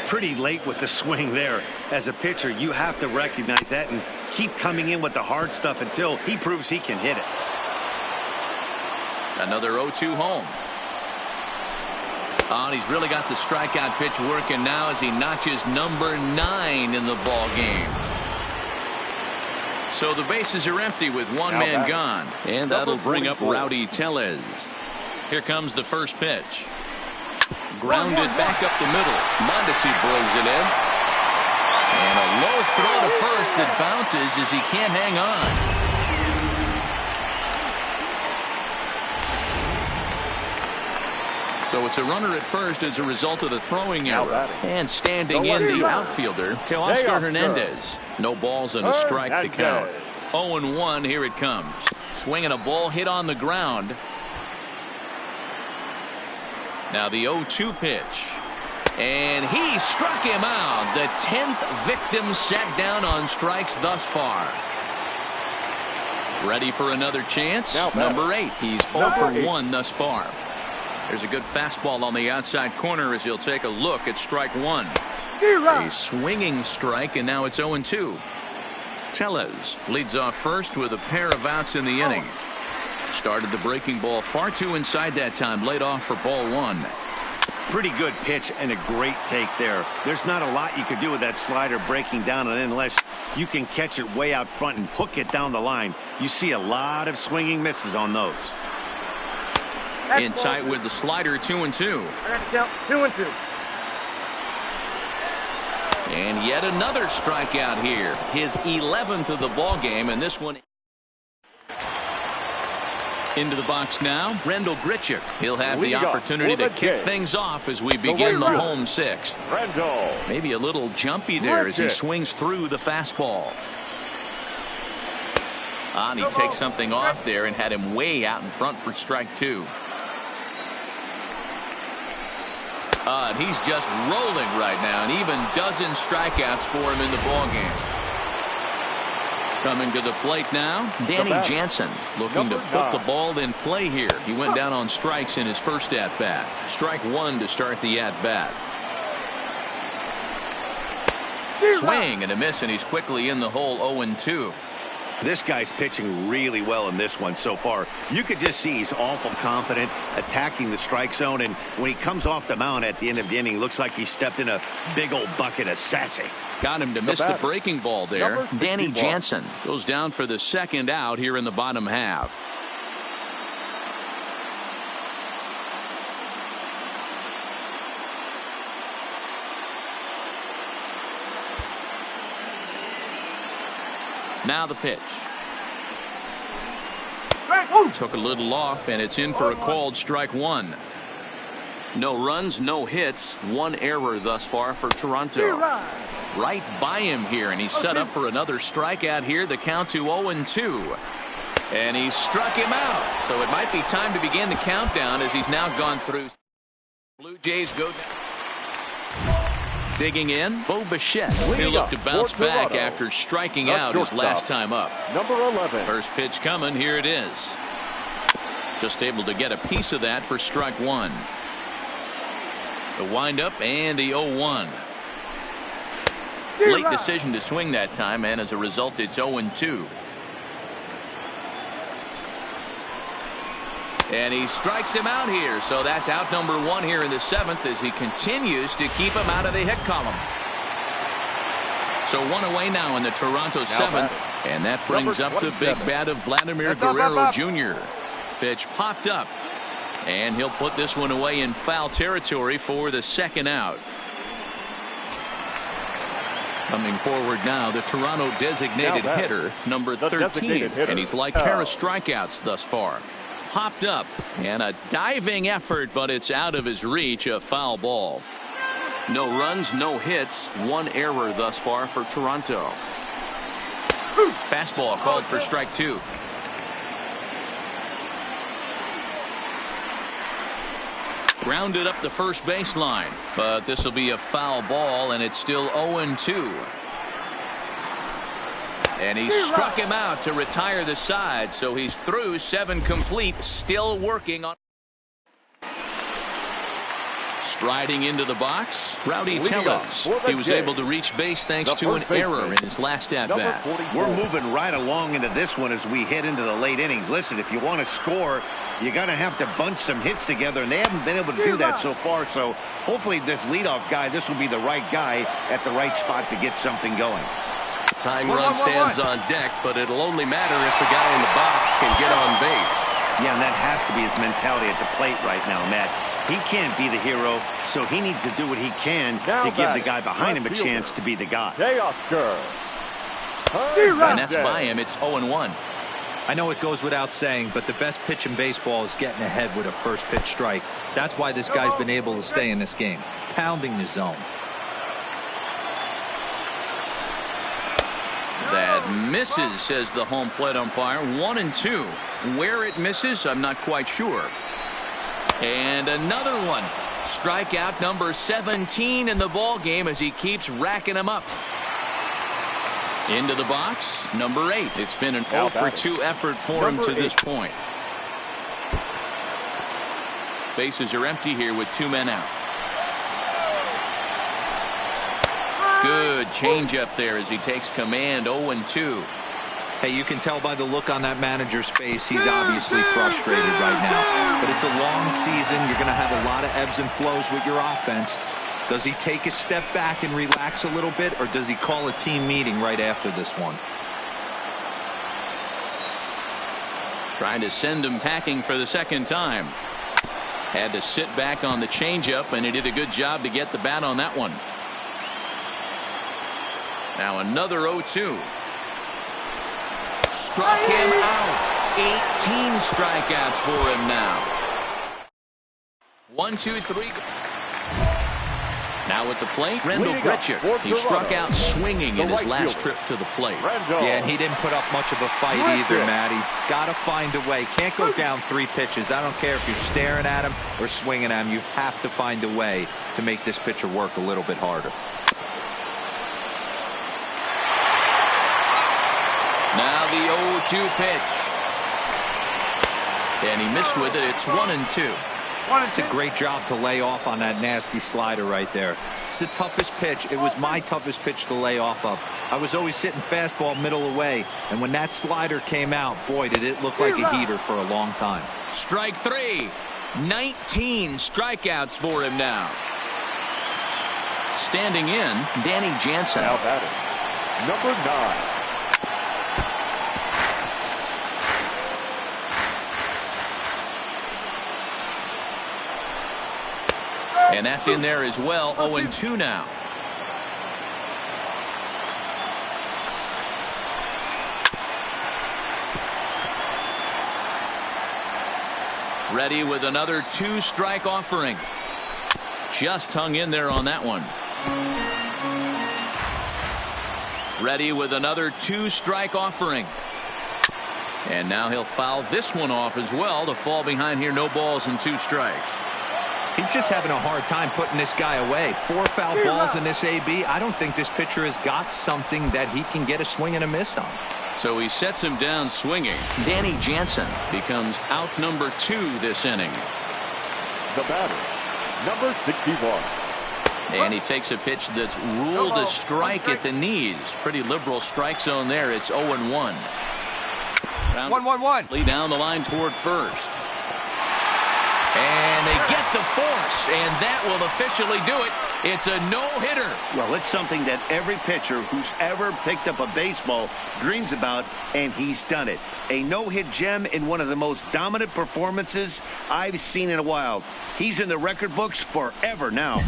Pretty late with the swing there. As a pitcher, you have to recognize that and keep coming in with the hard stuff until he proves he can hit it. Another 0-2 home. Oh, and he's really got the strikeout pitch working now as he notches number 9 in the ball game. So the bases are empty with 1 man gone, and that'll bring up Rowdy Tellez. Here comes the first pitch. Grounded back up the middle. Mondesi brings it in. And a low throw to first that bounces as he can't hang on. So it's a runner at first as a result of the throwing error. And standing in the outfielder, Teoscar Hernandez. No balls and a strike to count. 0-1, here it comes. Swinging a ball hit on the ground. Now the 0-2 pitch. And he struck him out. The 10th victim set down on strikes thus far. Ready for another chance? Number 8. He's 0 for 1 thus far. There's a good fastball on the outside corner as he'll take a look at strike 1. A swinging strike, and now it's 0-2. Tellez leads off first with a pair of outs in the inning. Started the breaking ball far too inside that time. Laid off for ball 1. Pretty good pitch and a great take there. There's not a lot you could do with that slider breaking down and unless you can catch it way out front and hook it down the line. You see a lot of swinging misses on those. In tight with the slider, 2-2. 2-2. And yet another strikeout here. His 11th of the ball game, and this one into the box now. Rendell Grichuk. He'll have the opportunity to kick things off as we begin the home 6th. Maybe a little jumpy there as he swings through the fastball. And he takes something off there and had him way out in front for strike 2. And he's just rolling right now, and even dozen strikeouts for him in the ball game. Coming to the plate now, Danny Jansen looking to put the ball in play here. He went down on strikes in his first at-bat. Strike 1 to start the at-bat. Swing and a miss, and he's quickly in the hole, 0-2. This guy's pitching really well in this one so far. You could just see he's awful confident attacking the strike zone, and when he comes off the mound at the end of the inning, looks like he stepped in a big old bucket of sassy. Got him to miss the breaking ball there. Danny Jansen goes down for the second out here in the bottom half. Now the pitch. Took a little off, and it's in for a called strike one. No runs, no hits, one error thus far for Toronto. Right by him here, and he's set up for another strikeout here. The count to 0-2. And he struck him out. So it might be time to begin the countdown as he's now gone through. Blue Jays go down. Digging in, Bo Bichette. He'll look to bounce back after striking out his last time up. Number 11. First pitch coming. Here it is. Just able to get a piece of that for strike one. The windup and the 0-1. Late decision to swing that time, and as a result, it's 0-2. And he strikes him out here, so that's out number one here in the seventh as he continues to keep him out of the hit column. So one away now in the Toronto seventh, and that brings up the big bat of Vladimir Guerrero Jr. Pitch popped up, and he'll put this one away in foul territory for the second out. Coming forward now, the Toronto designated hitter, number 13, and he's like a pair of strikeouts thus far. Popped up, and a diving effort, but it's out of his reach, a foul ball. No runs, no hits, one error thus far for Toronto. Fastball called for strike two. Grounded up the first baseline, but this will be a foul ball, and it's still 0-2. And he struck him out to retire the side, so he's through 7 complete, still working on. Striding into the box, Rowdy Tellez. He was able to reach base thanks to an error in his last at-bat. We're moving right along into this one as we head into the late innings. Listen, if you want to score, you got to have to bunch some hits together, and they haven't been able to do that so far. So hopefully this leadoff guy, this will be the right guy at the right spot to get something going. Tying run stands on deck, but it'll only matter if the guy in the box can get on base. Yeah, and that has to be his mentality at the plate right now, Matt. He can't be the hero, so he needs to do what he can to give the guy behind him a chance to be the guy. And that's by him. It's 0-1. I know it goes without saying, but the best pitch in baseball is getting ahead with a first pitch strike. That's why this guy's been able to stay in this game, pounding the zone. That misses, says the home plate umpire. 1-2. Where it misses, I'm not quite sure. And another one. Strikeout number 17 in the ball game as he keeps racking them up. Into the box, number 8. It's been an 0-for-2 effort for him to this point. Bases are empty here with 2 men out. Good changeup there as he takes command. 0-2. Hey, you can tell by the look on that manager's face he's obviously frustrated right now. But it's a long season. You're going to have a lot of ebbs and flows with your offense. Does he take a step back and relax a little bit, or does he call a team meeting right after this one? Trying to send him packing for the second time. Had to sit back on the changeup, and he did a good job to get the bat on that one. Now another 0-2. Struck him out. 18 strikeouts for him now. 1, 2, 3. Now at the plate, Randall Grichuk. He struck out swinging in his last trip to the plate. Yeah, and he didn't put up much of a fight either, Matty. Got to find a way. Can't go down 3 pitches. I don't care if you're staring at him or swinging at him. You have to find a way to make this pitcher work a little bit harder. Now the 0-2 pitch. And he missed with it. It's 1-2. It's a great job to lay off on that nasty slider right there. It's the toughest pitch. It was my toughest pitch to lay off of. I was always sitting fastball middle away, and when that slider came out, boy, did it look like a heater for a long time. Strike 3. 19 strikeouts for him now. Standing in, Danny Jansen. Now batting, number 9. And that's in there as well. 0-2 now. Ready with another 2-strike offering. Just hung in there on that one. Ready with another 2-strike offering. And now he'll foul this one off as well to fall behind here. No balls and 2 strikes. He's just having a hard time putting this guy away. 4 foul balls in this AB. I don't think this pitcher has got something that he can get a swing and a miss on. So he sets him down swinging. Danny Jansen becomes out number 2 this inning. The batter, number 61. And he takes a pitch that's ruled a strike at the knees. Pretty liberal strike zone there. It's 0-1. 1-1-1. Down the line toward first. And they get the force, and that will officially do it. It's a no-hitter. Well, it's something that every pitcher who's ever picked up a baseball dreams about, and he's done it. A no-hit gem in one of the most dominant performances I've seen in a while. He's in the record books forever now.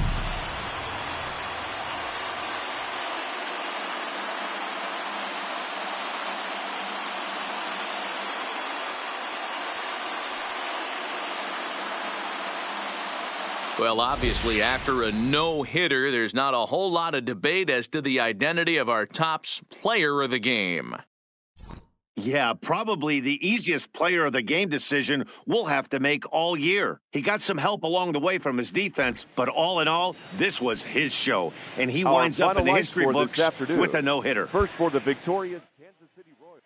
Well, obviously, after a no-hitter, there's not a whole lot of debate as to the identity of our top player of the game. Yeah, probably the easiest player of the game decision we'll have to make all year. He got some help along the way from his defense, but all in all, this was his show. And he winds up in the history books with a no-hitter. First for the victorious Kansas City Royals.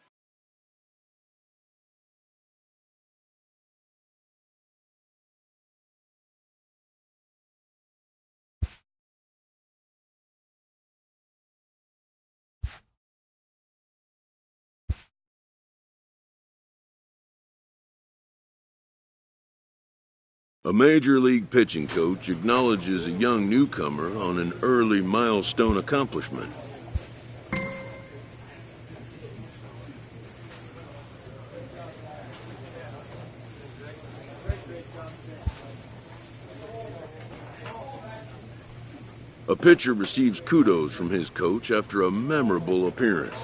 A major league pitching coach acknowledges a young newcomer on an early milestone accomplishment. A pitcher receives kudos from his coach after a memorable appearance.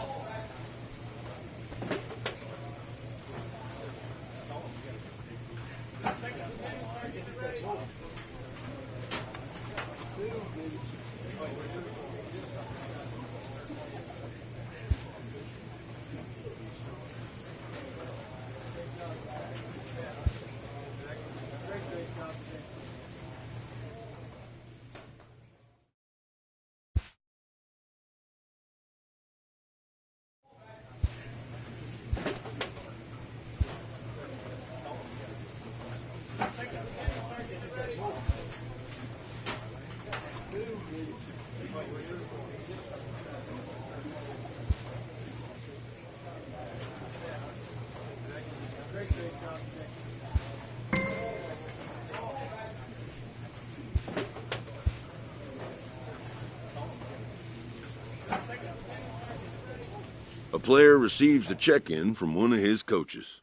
A player receives a check-in from one of his coaches.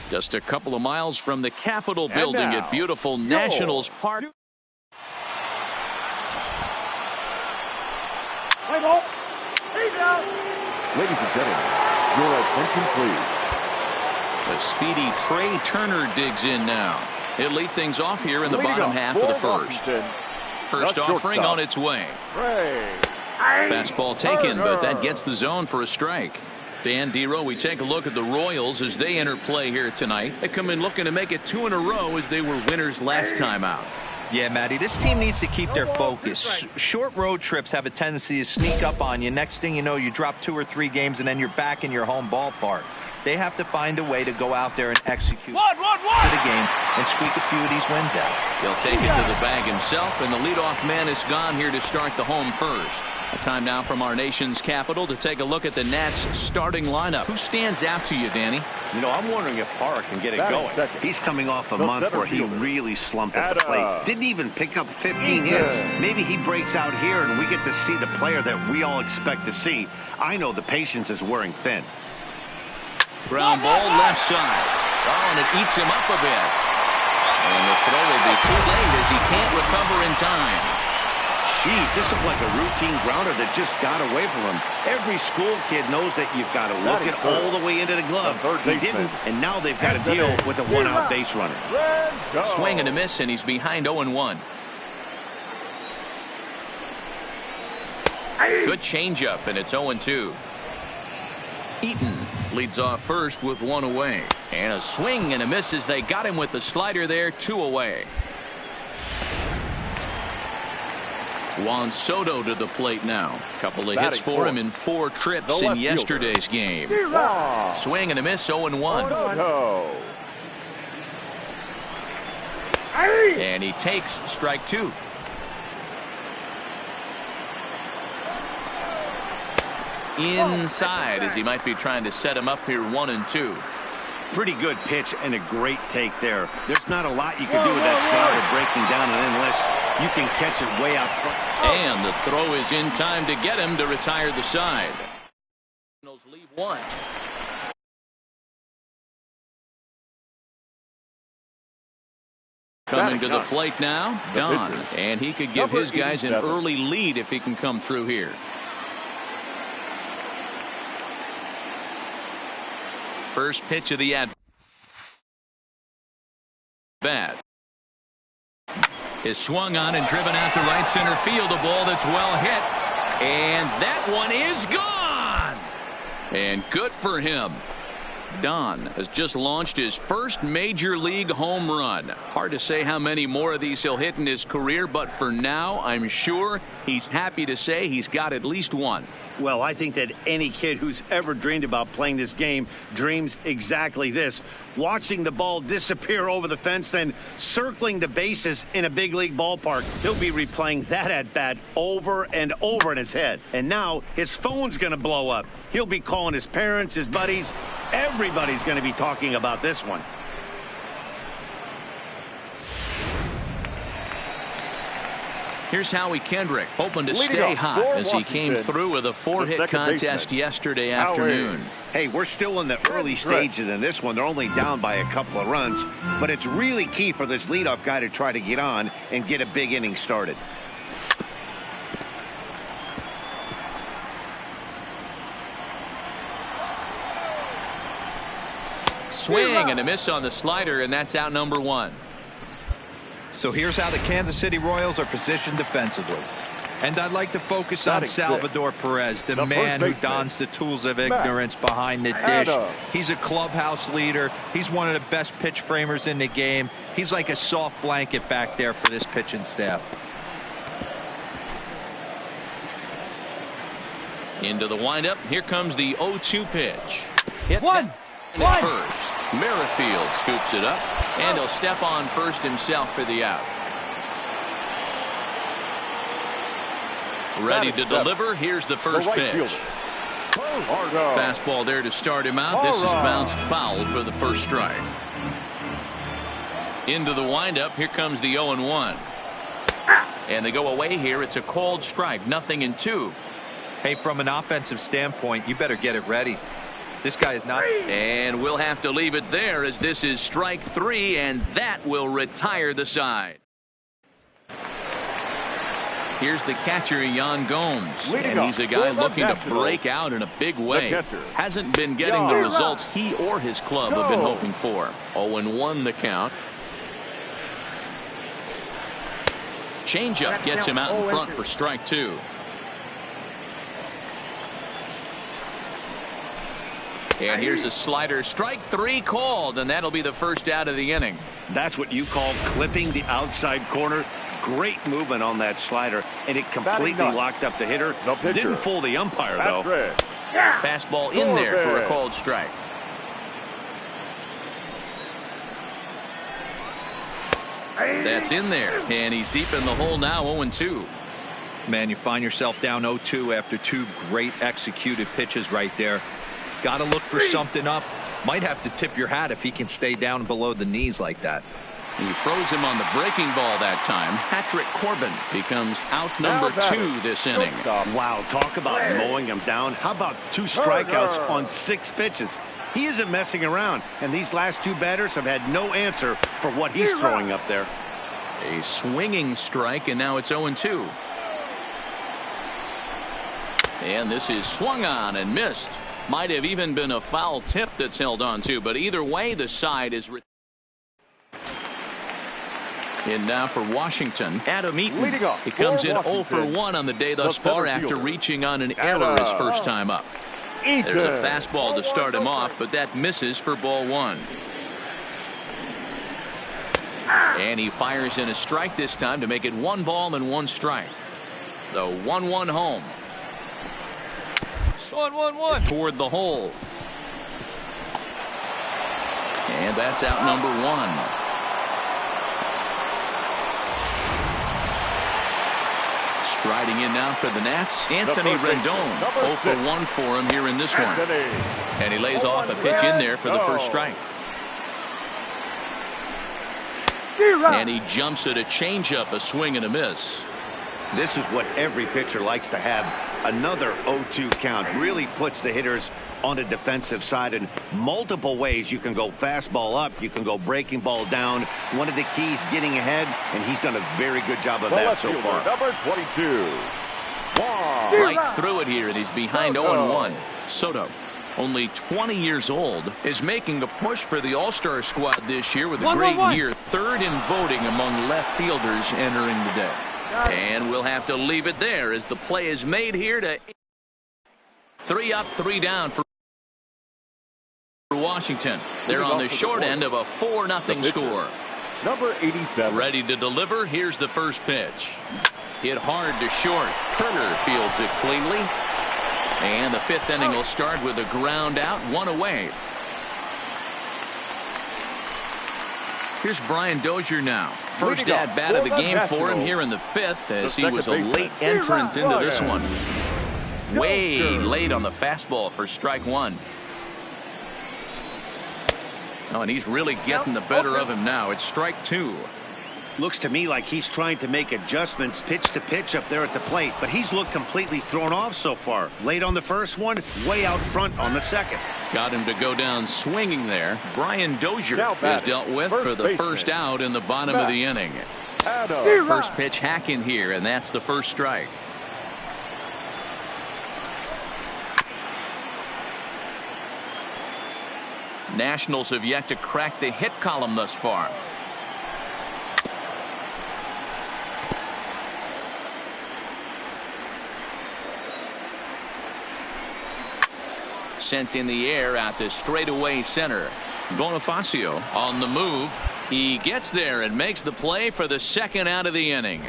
Just a couple of miles from the Capitol building at beautiful Nationals Park. Play ball. Ladies and gentlemen, your attention please. The speedy Trey Turner digs in now. He'll lead things off here in the bottom half of the first. First offering on its way. Fastball taken, but that gets the zone for a strike. Dan Dero, we take a look at the Royals as they enter play here tonight. They come in looking to make it 2 in a row as they were winners last time out. Yeah, Matty, this team needs to keep their focus. Short road trips have a tendency to sneak up on you. Next thing you know, you drop 2 or 3 games, and then you're back in your home ballpark. They have to find a way to go out there and execute to the game and squeak a few of these wins out. He'll take it to the bag himself, and the leadoff man is gone here to start the home first. Time now from our nation's capital to take a look at the Nats starting lineup. Who stands out to you, Danny? You know, I'm wondering if Park can get it going. He's coming off a month where he really slumped at the plate. Didn't even pick up 15 hits. Maybe he breaks out here and we get to see the player that we all expect to see. I know the patience is wearing thin. Ground ball left side. Oh, and it eats him up a bit. And the throw will be too late as he can't recover in time. Jeez, this looked like a routine grounder that just got away from him. Every school kid knows that you've got to look it all the way into the glove. He didn't, and now they've got to deal with a one-out base runner. Swing and a miss, and he's behind 0-1. Good changeup, and it's 0-2. Eaton leads off first with 1 away. And a swing and a miss as they got him with the slider there, 2 away. Juan Soto to the plate now. Couple of hits for him in 4 trips in yesterday's game. Swing and a miss, 0-1. And he takes strike 2. Inside as he might be trying to set him up here 1-2. Pretty good pitch and a great take there. There's not a lot you can do with that slider breaking down and unless you can catch it way out front. And the throw is in time to get him to retire the side. Leave 1. Coming to the plate now, Don. And he could give his guys an early lead if he can come through here. First pitch of the at-bat is swung on and driven out to right center field. A ball that's well hit. And that one is gone. And good for him. Don has just launched his first major league home run. Hard to say how many more of these he'll hit in his career, but for now, I'm sure he's happy to say he's got at least one. Well, I think that any kid who's ever dreamed about playing this game dreams exactly this. Watching the ball disappear over the fence, then circling the bases in a big league ballpark. He'll be replaying that at-bat over and over in his head. And now his phone's going to blow up. He'll be calling his parents, his buddies. Everybody's going to be talking about this one. Here's Howie Kendrick, hoping to stay hot as he came through with a 4-hit contest yesterday afternoon. Hey, we're still in the early stages in this one. They're only down by a couple of runs, but it's really key for this leadoff guy to try to get on and get a big inning started. Swing and a miss on the slider, and that's out number 1. So here's how the Kansas City Royals are positioned defensively. And I'd like to focus on Salvador Perez, the man who dons the tools of ignorance behind the dish. He's a clubhouse leader. He's one of the best pitch framers in the game. He's like a soft blanket back there for this pitching staff. Into the windup. Here comes the 0-2 pitch. Hit one. First. Merrifield scoops it up, and he'll step on first himself for the out. Ready to deliver. Here's the first pitch. Fastball there to start him out. This is bounced foul for the first strike. Into the windup. Here comes the 0-1. And they go away here. It's a called strike. 0-2. Hey, from an offensive standpoint, you better get it ready. This guy is not. And we'll have to leave it there as this is strike 3, and that will retire the side. Here's the catcher, Yan Gomes. And he's a guy looking to break out in a big way. Hasn't been getting the results he or his club have been hoping for. 0-1 the count. Changeup gets him out in front for strike 2. And here's a slider. Strike 3 called, and that'll be the first out of the inning. That's what you call clipping the outside corner. Great movement on that slider, and it completely locked up the hitter. Didn't fool the umpire, though. Fastball in there for a called strike. That's in there, and he's deep in the hole now, 0-2. Man, you find yourself down 0-2 after two great executed pitches right there. Got to look for something up. Might have to tip your hat if he can stay down below the knees like that. He froze him on the breaking ball that time. Patrick Corbin becomes out number 2 this inning. Wow, talk about mowing him down. How about 2 strikeouts on 6 pitches? He isn't messing around, and these last 2 batters have had no answer for what he's throwing up there. A swinging strike, and now it's 0-2. And this is swung on and missed. Might have even been a foul tip that's held on to, but either way, the side is. And now for Washington, Adam Eaton. He comes in 0 for 1 on the day thus far after reaching on an error his first time up. There's a fastball to start him off, but that misses for ball 1. And he fires in a strike this time to make it 1 ball and 1 strike. The 1-1 home. 1-1-1 toward the hole. And that's out number 1. Striding in now for the Nats, Anthony Rendon. 0 for 1 for him here in this one. And he lays off a pitch in there for the first strike. And he jumps at a changeup, a swing and a miss. This is what every pitcher likes to have. Another 0-2 count really puts the hitters on the defensive side in multiple ways. You can go fastball up, you can go breaking ball down. One of the keys getting ahead, and he's done a very good job of that so far. Number 22. Right through it here, and he's behind 0-1. Soto, only 20 years old, is making a push for the All-Star squad this year with a great year. 3rd in voting among left fielders entering the day. And we'll have to leave it there as the play is made here to 3 up, 3 down for Washington. They're on the short end of a 4-0 score. Number 87. Ready to deliver. Here's the first pitch. Hit hard to short. Turner fields it cleanly. And the 5th inning will start with a ground out, 1 away. Here's Brian Dozier now. First at bat of the game for him here in the 5th, as he was a late entrant into this one. Way late on the fastball for strike 1. Oh, and he's really getting the better of him now. It's strike 2. Looks to me like he's trying to make adjustments pitch to pitch up there at the plate, but he's looked completely thrown off so far. Late on the first one, way out front on the second. Got him to go down swinging there. Brian Dozier is dealt with for the first out in the bottom of the inning. First pitch hack in here, and that's the first strike. Nationals have yet to crack the hit column thus far. Sent in the air out to straightaway center. Bonifacio on the move. He gets there and makes the play for the 2nd out of the inning.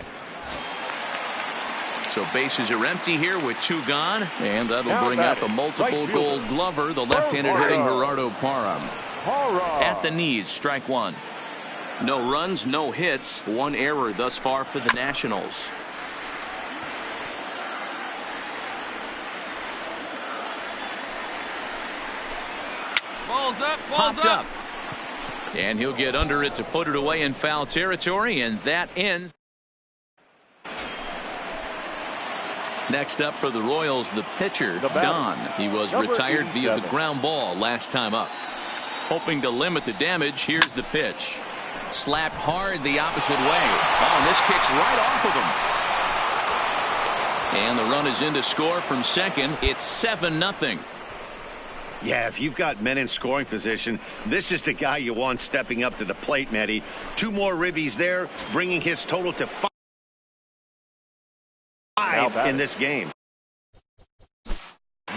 So bases are empty here with 2 gone, and that'll bring up a multiple Gold Glover, the left-handed hitting Gerardo Parra. At the knees, strike 1. No runs, no hits, 1 error thus far for the Nationals. Popped up. And he'll get under it to put it away in foul territory, and that ends. Next up for the Royals, the pitcher, Don. He was retired via the ground ball last time up. Hoping to limit the damage, here's the pitch. Slapped hard the opposite way. Oh, and this kicks right off of him. And the run is in to score from second. It's 7-0. Yeah, if you've got men in scoring position, this is the guy you want stepping up to the plate, Matty. 2 more ribbies there, bringing his total to 5 in this game.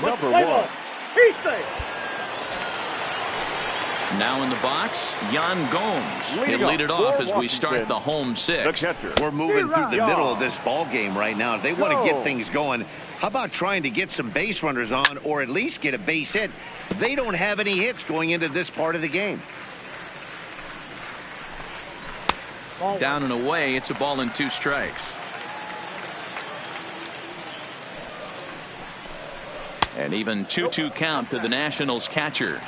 Number 1. Now in the box, Jan Gomes. He'll lead it off as we start the home sixth. We're moving through the middle of this ball game right now. If they want to get things going, how about trying to get some base runners on or at least get a base hit? They don't have any hits going into this part of the game. Down and away, it's a ball and 2 strikes. And even 2-2 count to the Nationals catcher.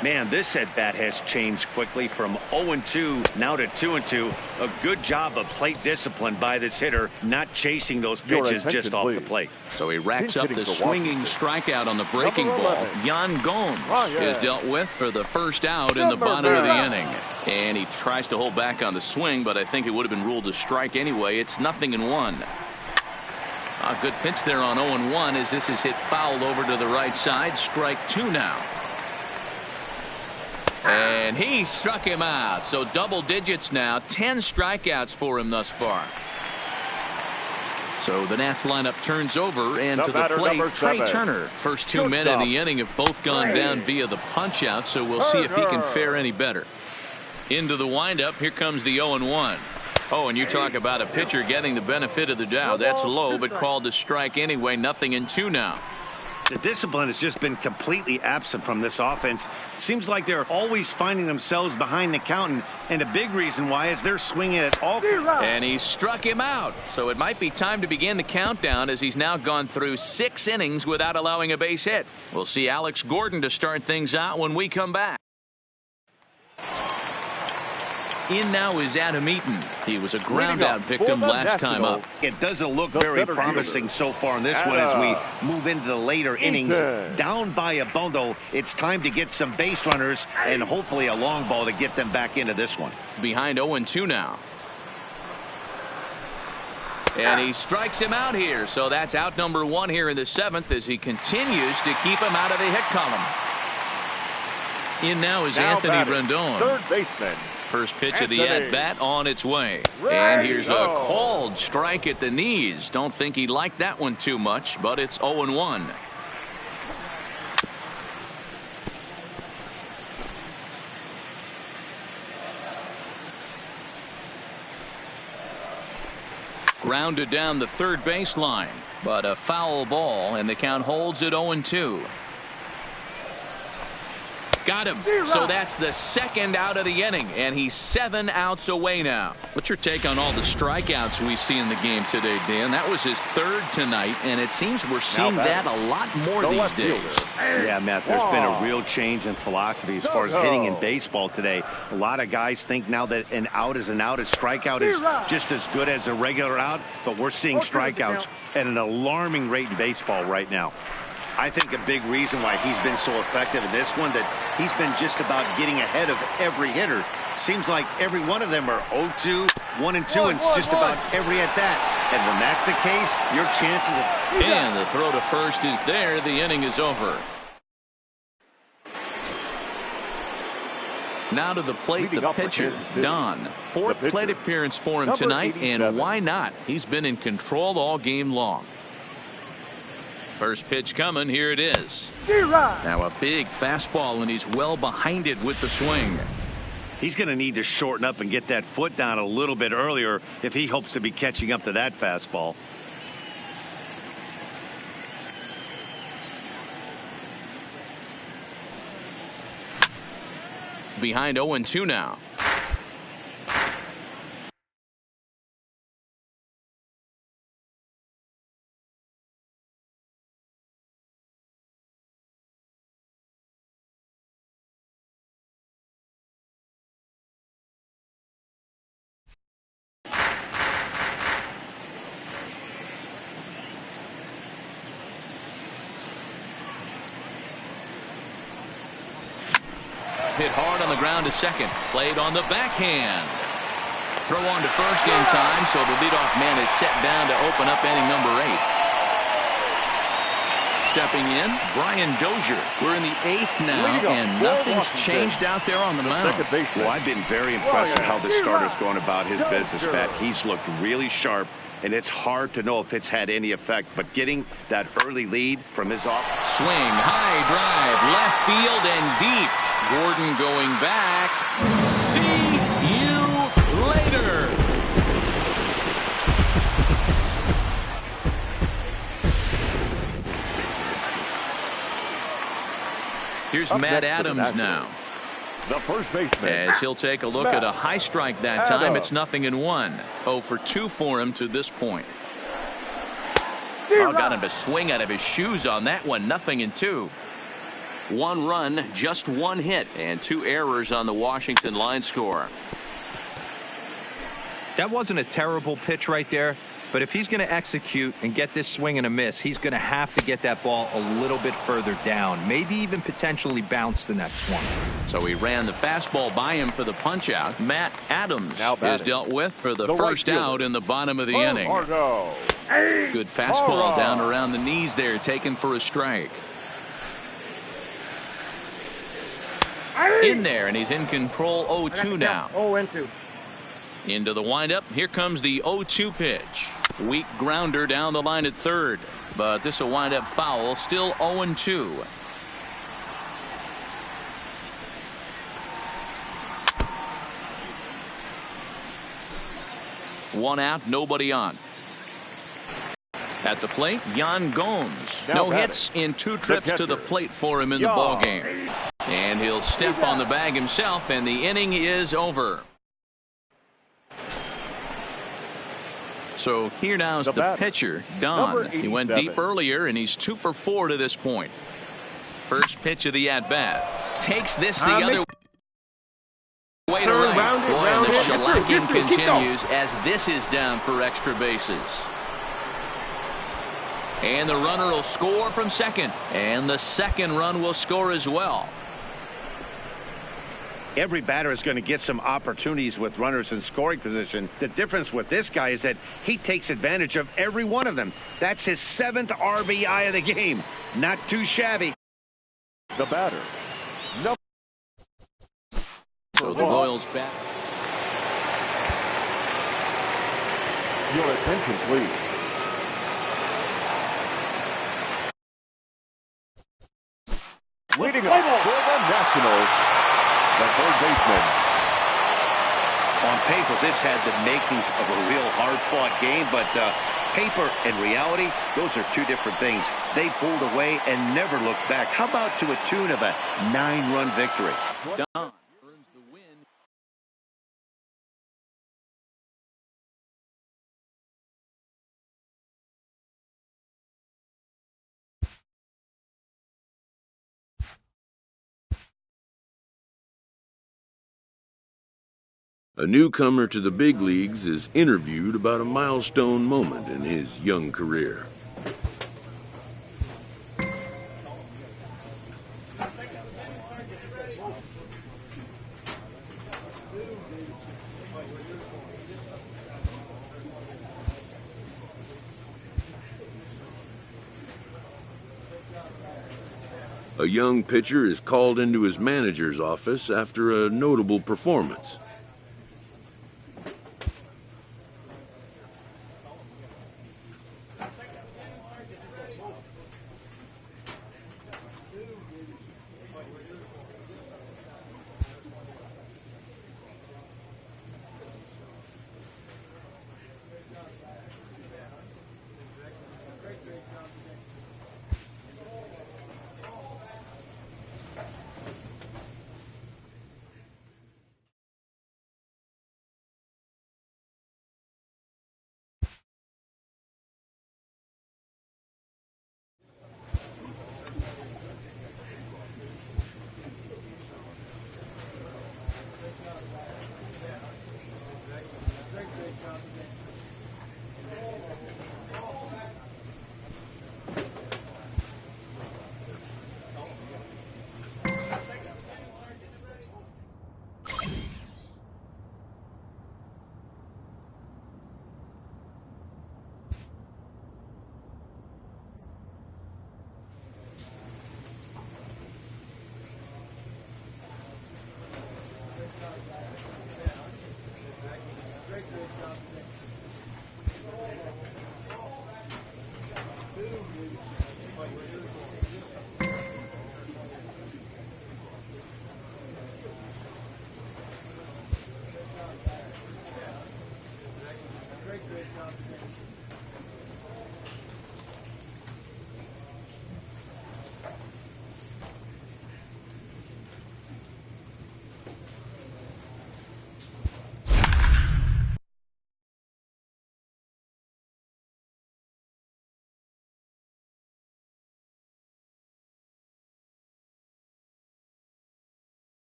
Man, this at-bat has changed quickly from 0-2 now to 2-2. A good job of plate discipline by this hitter, not chasing those pitches just off the plate. So he racks up the swinging strikeout on the breaking ball. Jan Gomes is dealt with for the first out in the bottom of the inning. And he tries to hold back on the swing, but I think it would have been ruled a strike anyway. It's 0-1. A good pitch there on 0-1 as this is hit foul over to the right side. Strike 2 now. And he struck him out. So double digits now. 10 strikeouts for him thus far. So the Nats lineup turns over, and to the plate, Trey Turner. First 2 men in the inning have both gone down via the punch out, so we'll see if he can fare any better. Into the windup, here comes the 0-1. Oh, and you talk about a pitcher getting the benefit of the doubt. That's low, but called a strike anyway. 0-2 now. The discipline has just been completely absent from this offense. Seems like they're always finding themselves behind the count, and a big reason why is they're swinging at all. And he struck him out. So it might be time to begin the countdown as he's now gone through 6 innings without allowing a base hit. We'll see Alex Gordon to start things out when we come back. In now is Adam Eaton. He was a ground-out victim last time up. It doesn't look very promising so far in this one as we move into the later innings. Down by a bundle, it's time to get some base runners and hopefully a long ball to get them back into this one. Behind 0-2 now. And he strikes him out here. So that's out number 1 here in the 7th as he continues to keep him out of the hit column. In now is Anthony Rendon. Third baseman. First pitch of the at-bat on its way. And here's a called strike at the knees. Don't think he liked that one too much, but it's 0-1. Grounded down the third baseline, but a foul ball, and the count holds at 0-2. Got him. So that's the 2nd out of the inning, and he's 7 outs away now. What's your take on all the strikeouts we see in the game today, Dan? That was his 3rd tonight, and it seems we're seeing that a lot more these days. Yeah, Matt, there's been a real change in philosophy as far as hitting in baseball today. A lot of guys think now that an out is an out, a strikeout is just as good as a regular out, but we're seeing strikeouts at an alarming rate in baseball right now. I think a big reason why he's been so effective in this one, that he's been just about getting ahead of every hitter. Seems like every one of them are 0-2, 1-2, and it's just about every at-bat. And when that's the case, your chances of... And the throw to first is there. The inning is over. Now to the plate, the pitcher, Don. 4th plate appearance for him tonight, and why not? He's been in control all game long. First pitch coming. Here it is. Now a big fastball, and he's well behind it with the swing. He's going to need to shorten up and get that foot down a little bit earlier if he hopes to be catching up to that fastball. Behind 0-2 now. Hit hard on the ground to second. Played on the backhand. Throw on to first in time, so the leadoff man is set down to open up inning number 8. Stepping in, Brian Dozier. We're in the 8th now, and nothing's changed out there on the mound. Well, I've been very impressed with how the starter's going about his business, Pat. He's looked really sharp, and it's hard to know if it's had any effect, but getting that early lead from his off. Swing, high drive, left field and deep. Gordon going back. See you later. Here's Matt Adams now. The first baseman. As he'll take a look at a high strike that time. It's 0-1. 0 for 2 for him to this point. Oh, got him to swing out of his shoes on that one. 0-2. 1 run, just 1 hit, and 2 errors on the Washington line score. That wasn't a terrible pitch right there, but if he's going to execute and get this swing and a miss, he's going to have to get that ball a little bit further down, maybe even potentially bounce the next one. So he ran the fastball by him for the punch out. Matt Adams is dealt with for the first out in the bottom of the inning. Good fastball down around the knees there, taken for a strike. In there, and he's in control. 0-2 now. 0-2. Into the windup. Here comes the 0-2 pitch. Weak grounder down the line at third, but this will wind up foul. Still 0-2. One out, nobody on. At the plate, Yan Gomes. No hits in 2 trips to the plate for him in the ball game. And he'll step on the bag himself, and the inning is over. So here now is the pitcher, Don. He went deep earlier, and he's 2 for 4 to this point. First pitch of the at-bat. Takes this the other way to right. Boy, and the shellacking continues as this is down for extra bases. And the runner will score from second. And the second run will score as well. Every batter is going to get some opportunities with runners in scoring position. The difference with this guy is that he takes advantage of every one of them. That's his 7th RBI of the game. Not too shabby. The batter. So the Royals bat. Your attention, please. Leading up for the Nationals, the third baseman. On paper, this had the makings of a real hard-fought game, but paper and reality, those are 2 different things. They pulled away and never looked back. How about to a tune of a 9-run victory? Don. A newcomer to the big leagues is interviewed about a milestone moment in his young career. A young pitcher is called into his manager's office after a notable performance.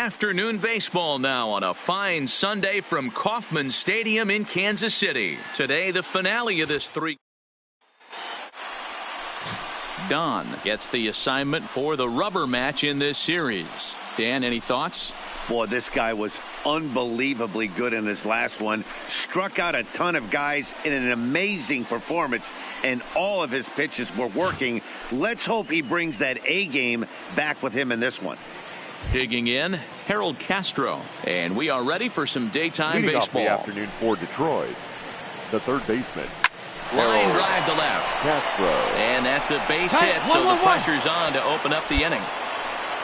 Afternoon baseball now on a fine Sunday from Kauffman Stadium in Kansas City. Today, the finale of this Don gets the assignment for the rubber match in this series. Dan, any thoughts? Boy, this guy was unbelievably good in this last one. Struck out a ton of guys in an amazing performance, and all of his pitches were working. Let's hope he brings that A game back with him in this one. Digging in, Harold Castro, and we are ready for some daytime Leading baseball. off the afternoon for Detroit, the third baseman. Line drive to left. Castro. And that's a base hit, so the pressure's on to open up the inning.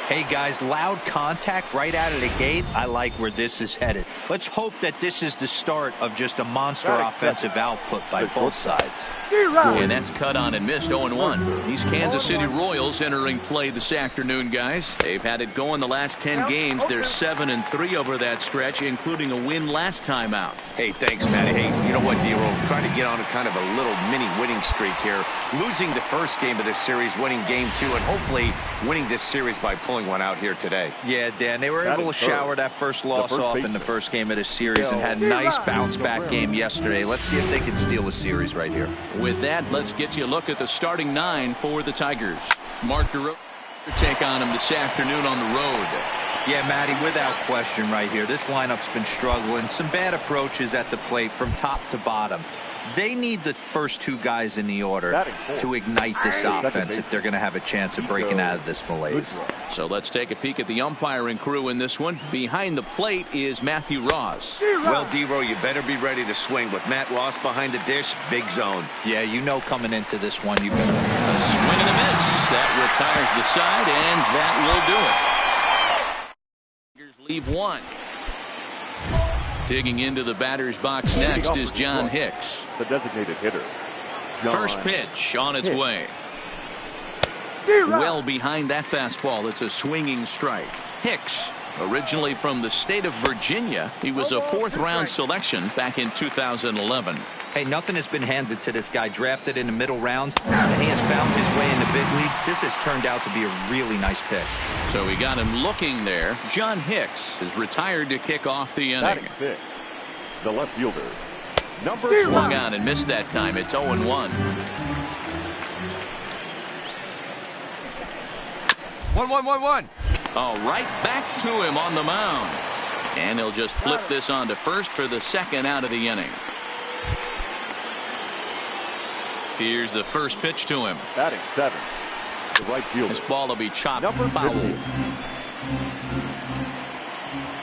Hey, guys, loud contact right out of the gate. I like where this is headed. Let's hope that this is the start of just a monster offensive output by both sides. And that's cut on and missed 0-1. These Kansas City Royals entering play this afternoon, guys. They've had it going the last 10 games. They're 7-3 over that stretch, including a win last time out. Hey, thanks, Matty. Hey, you know what, D-Roll? Trying to get on a kind of a little mini winning streak here. Losing the first game of this series, winning game 2, and hopefully winning this series by pulling one out here today. Yeah, Dan, they were able to shower that first loss off in the first game of this series and had a nice bounce-back game yesterday. Let's see if they can steal a series right here. With that, let's get you a look at the starting 9 for the Tigers. Mark DeRosa take on him this afternoon on the road. Yeah, Matty, without question right here. This lineup's been struggling. Some bad approaches at the plate from top to bottom. They need the first 2 guys in the order to ignite this offense if they're going to have a chance of breaking out of this malaise. So let's take a peek at the umpiring crew in this one. Behind the plate is Matthew Ross. Well, D-Roll, you better be ready to swing. With Matt Ross behind the dish, big zone. Yeah, you know coming into this one, you better. A swing and a miss. That retires the side, and that will do it. Tigers leave 1. Digging into the batter's box next is John Hicks. The designated hitter. First pitch on its way. Well behind that fastball. It's a swinging strike. Hicks, originally from the state of Virginia, he was a 4th-round selection back in 2011. Hey, nothing has been handed to this guy. Drafted in the middle rounds, and he has found his way into big leagues. This has turned out to be a really nice pick. So we got him looking there. John Hicks is retired to kick off the inning. The left fielder, number swung on and missed that time. It's 0-1. 1-1-1-1. All right, back to him on the mound. And he'll just flip this on to first for the second out of the inning. Here's the first pitch to him. Batting 7. The right fielder. This ball will be chopped foul.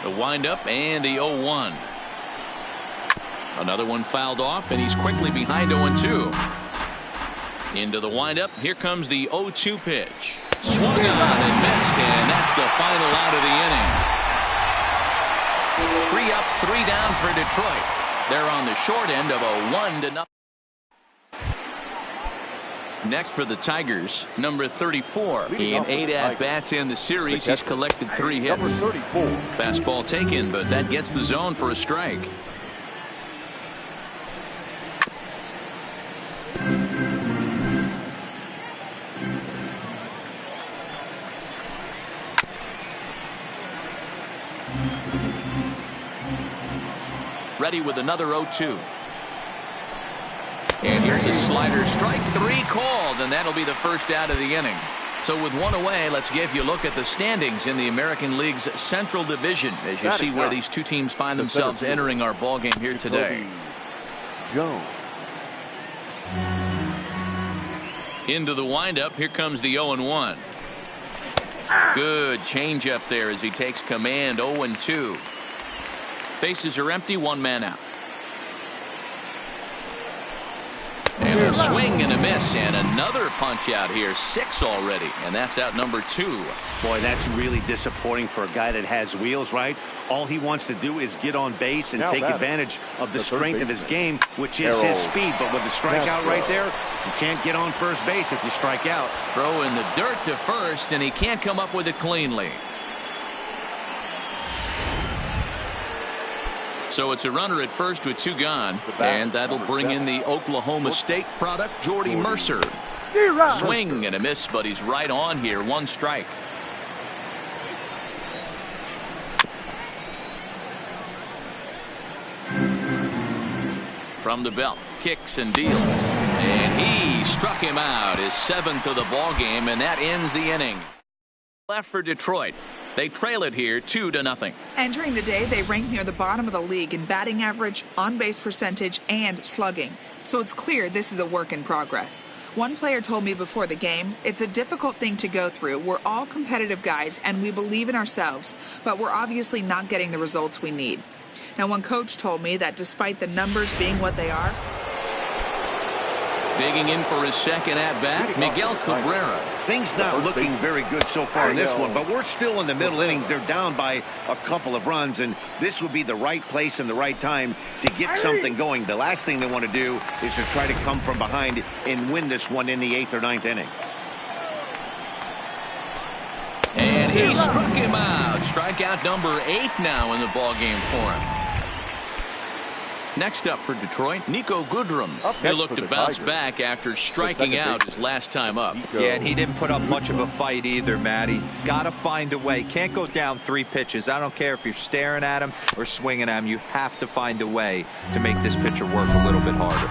The windup and the 0-1. Another one fouled off, and he's quickly behind 0-2. Into the windup. Here comes the 0-2 pitch. Swung on and missed, and that's the final out of the inning. 3 up, 3 down for Detroit. They're on the short end of a 1-0. Next for the Tigers, number 34. In 8 at-bats in the series, he's collected 3 hits. Number 34. Fastball taken, but that gets the zone for a strike. Ready with another 0-2. And here's a slider, strike 3 called, and that'll be the first out of the inning. So with 1 away, let's give you a look at the standings in the American League's Central Division as you see where these 2 teams find themselves entering our ball game here today. Jones. Into the windup, here comes the 0-1. Good changeup there as he takes command. 0-2. Bases are empty, 1 man out. And a swing and a miss, and another punch out here. 6 already, and that's out number 2. Boy, that's really disappointing for a guy that has wheels, right? All he wants to do is get on base and take advantage of the strength of his game, which is his speed. But with the strikeout right there, you can't get on first base if you strike out. Throw in the dirt to first, and he can't come up with it cleanly. So it's a runner at first with 2 gone, and that'll bring in the Oklahoma State product, Jordy Mercer. Swing and a miss, but he's right on here. 1 strike. From the belt, kicks and deals. And he struck him out, his 7th of the ball game, and that ends the inning. Left for Detroit. They trail it here 2-0. Entering the day, they rank near the bottom of the league in batting average, on-base percentage, and slugging. So it's clear this is a work in progress. One player told me before the game, it's a difficult thing to go through. We're all competitive guys, and we believe in ourselves, but we're obviously not getting the results we need. Now, one coach told me that despite the numbers being what they are, digging in for his second at-bat, Miguel Cabrera. Things not looking very good so far in this one, but we're still in the middle innings. They're down by a couple of runs, and this would be the right place and the right time to get something going. The last thing they want to do is to try to come from behind and win this one in the 8th or 9th inning. And he struck him out. Strikeout number 8 now in the ballgame for him. Next up for Detroit, Nico Goodrum. He'll look to bounce back after striking out his last time up. Yeah, and he didn't put up much of a fight either, Matty. Got to find a way. Can't go down 3 pitches. I don't care if you're staring at him or swinging at him. You have to find a way to make this pitcher work a little bit harder.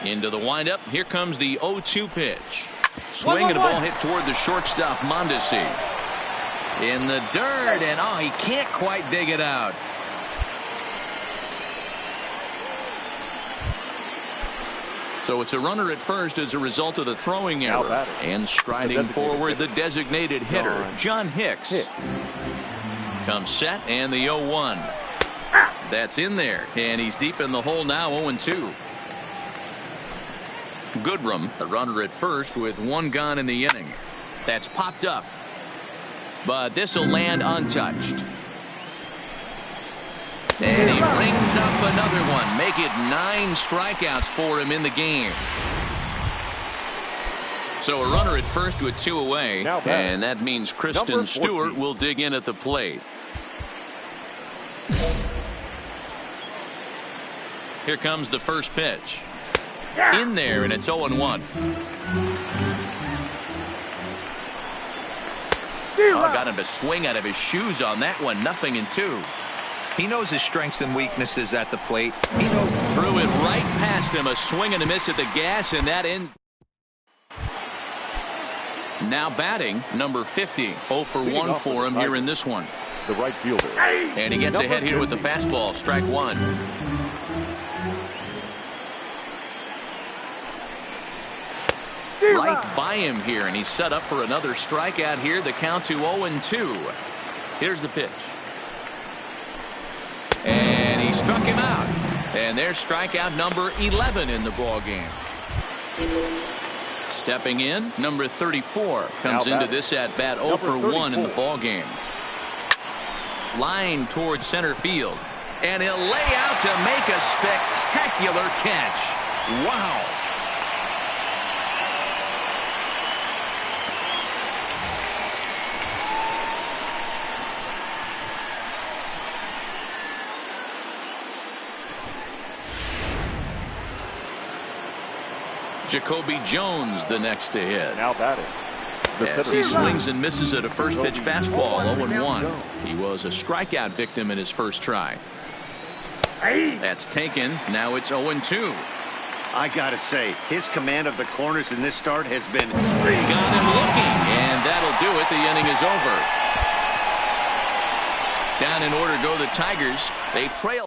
Into the windup. Here comes the 0-2 pitch. Swing and a ball hit toward the shortstop, Mondesi. In the dirt, and he can't quite dig it out. So it's a runner at first as a result of the throwing error. And striding forward, the designated hitter, John Hicks. Comes set, and the 0-1. That's in there, and he's deep in the hole now, 0-2. Goodrum, a runner at first with 1 gone in the inning. That's popped up. But this will land untouched. And he rings up another one. Make it 9 strikeouts for him in the game. So a runner at first with 2 away. And that means Kristen Stewart will dig in at the plate. Here comes the first pitch. In there, and it's 0-1. Got him to swing out of his shoes on that one. 0-2. He knows his strengths and weaknesses at the plate. He threw it right past him. A swing and a miss at the gas, and that ends. Now batting, number 50. 0 for 1 for him here in this one. The right fielder. And he gets ahead here with the fastball. Strike 1. Right by him here, and he's set up for another strikeout here. The count to 0-2. Here's the pitch. And he struck him out. And there's strikeout number 11 in the ball game. Stepping in, number 34 comes into this at bat 0 for 1 in the ball game. Line towards center field, and he'll lay out to make a spectacular catch. Wow. Jacoby Jones the next to hit. Now batting. As he swings and misses at a first pitch fastball, 0-1. He was a strikeout victim in his first try. That's taken. Now it's 0-2. I gotta say, his command of the corners in this start has been. Got him looking, and that'll do it. The inning is over. Down in order go the Tigers. They trail.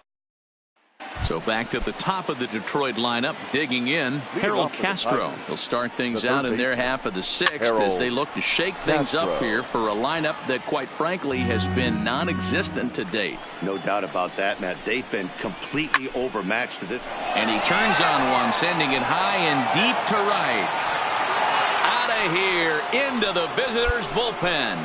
So back to the top of the Detroit lineup, digging in, Harold Castro. He'll start things out in their half of the 6th as they look to shake things up here for a lineup that, quite frankly, has been non-existent to date. No doubt about that, Matt. They've been completely overmatched to this. And he turns on one, sending it high and deep to right. Out of here, into the visitors' bullpen.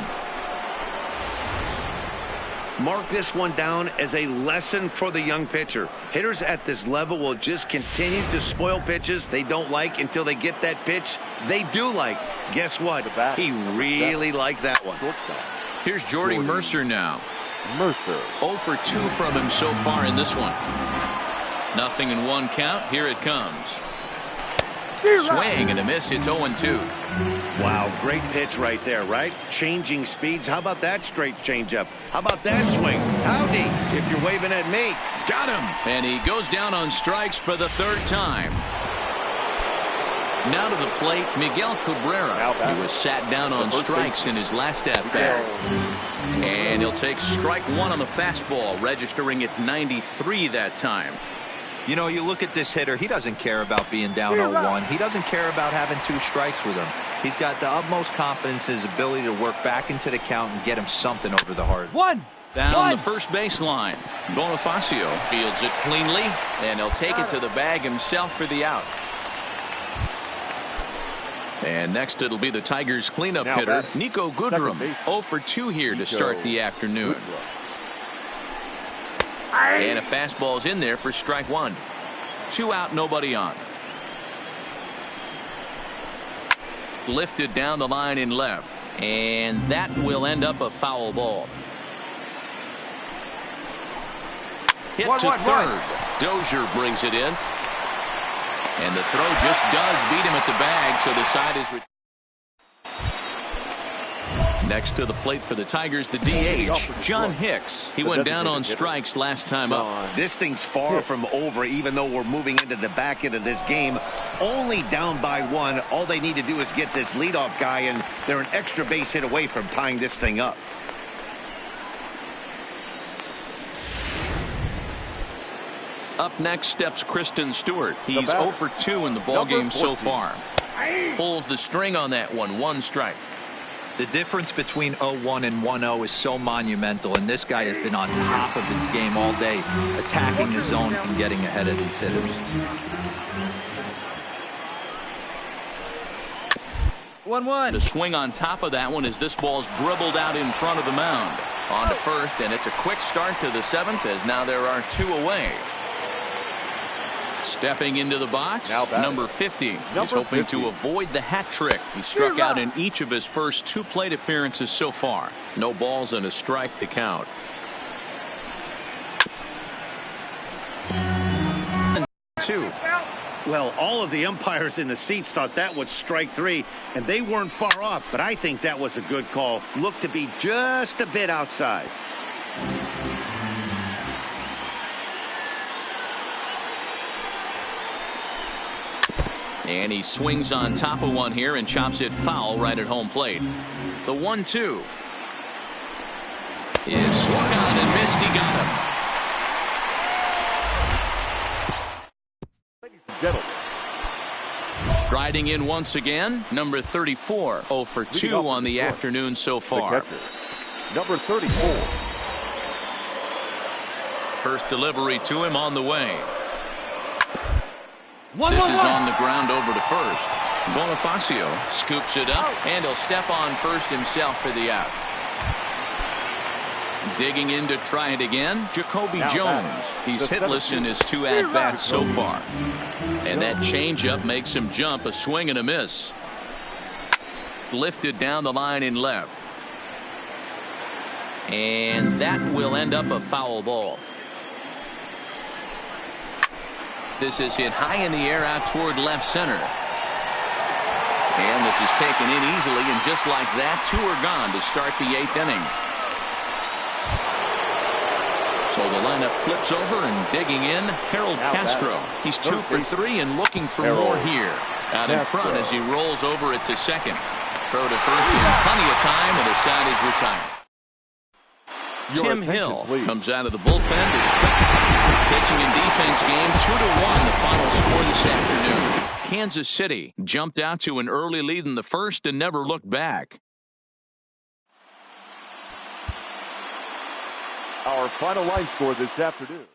Mark this one down as a lesson for the young pitcher. Hitters at this level will just continue to spoil pitches they don't like until they get that pitch they do like. Guess what? He really liked that one. Here's Jordy Mercer now. 0 for 2 from him so far in this one. 0-1 count. Here it comes. Swing and a miss. It's 0-2. Wow, great pitch right there, right? Changing speeds. How about that straight changeup? How about that swing? Howdy, if you're waving at me. Got him. And he goes down on strikes for the third time. Now to the plate, Miguel Cabrera. He was sat down on strikes in his last at-bat. And he'll take strike one on the fastball, registering at 93 that time. You know, you look at this hitter, he doesn't care about being down 0-1. He doesn't care about having 2 strikes with him. He's got the utmost confidence in his ability to work back into the count and get him something over the heart. Down the first baseline. Bonifacio fields it cleanly, and he'll take it to the bag himself for the out. And next it'll be the Tigers cleanup hitter, Nico Goodrum. 0 for 2 here to start the afternoon. And a fastball's in there for strike one. 2 out, nobody on. Lifted down the line in left. And that will end up a foul ball. Hit to third. Dozier brings it in. And the throw just does beat him at the bag, so the side is... Next to the plate for the Tigers, the DH, John Hicks. He went down on strikes last time up. This thing's far from over, even though we're moving into the back end of this game. Only down by 1. All they need to do is get this leadoff guy, and they're an extra base hit away from tying this thing up. Up next steps Kristen Stewart. He's 0 for 2 in the ballgame so far. Pulls the string on that one. 1 strike. The difference between 0-1 and 1-0 is so monumental, and this guy has been on top of his game all day, attacking the zone and getting ahead of these hitters. 1-1. The swing on top of that one as this ball's dribbled out in front of the mound. On to first, and it's a quick start to the 7th as now there are 2 away. Stepping into the box, number 50. He's hoping to avoid the hat trick. He struck out in each of his first 2 plate appearances so far. No balls and a strike to count. Two. Well, all of the umpires in the seats thought that was strike 3, and they weren't far off, but I think that was a good call. Looked to be just a bit outside. And he swings on top of one here and chops it foul right at home plate. The 1-2 is swung on and missed. He got him. Striding in once again, number 34. 0 for 2 on the afternoon so far. Number 34. First delivery to him on the way. This is on the ground over to first. Bonifacio scoops it up, and he'll step on first himself for the out. Digging in to try it again, Jacoby Jones. He's hitless in his 2 at-bats so far. And that changeup makes him jump. A swing and a miss. Lifted down the line in left. And that will end up a foul ball. This is hit high in the air out toward left center. And this is taken in easily, and just like that, 2 are gone to start the 8th inning. So the lineup flips over, and digging in, Harold Castro. He's 2 for 3 and looking for more here. Out in front as he rolls over it to second. Throw to first in plenty of time, and the side is retired. Tim Hill comes out of the bullpen to start. Pitching and defense game, 2-1 the final score this afternoon. Kansas City jumped out to an early lead in the first and never looked back. Our final line score this afternoon.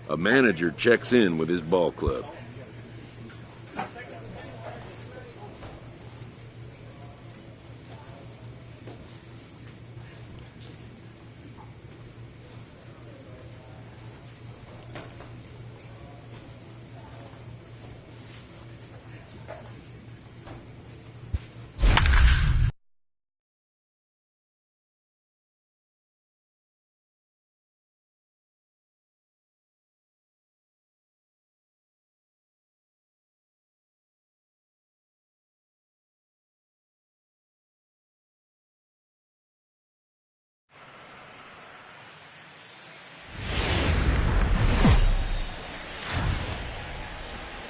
A manager checks in with his ball club.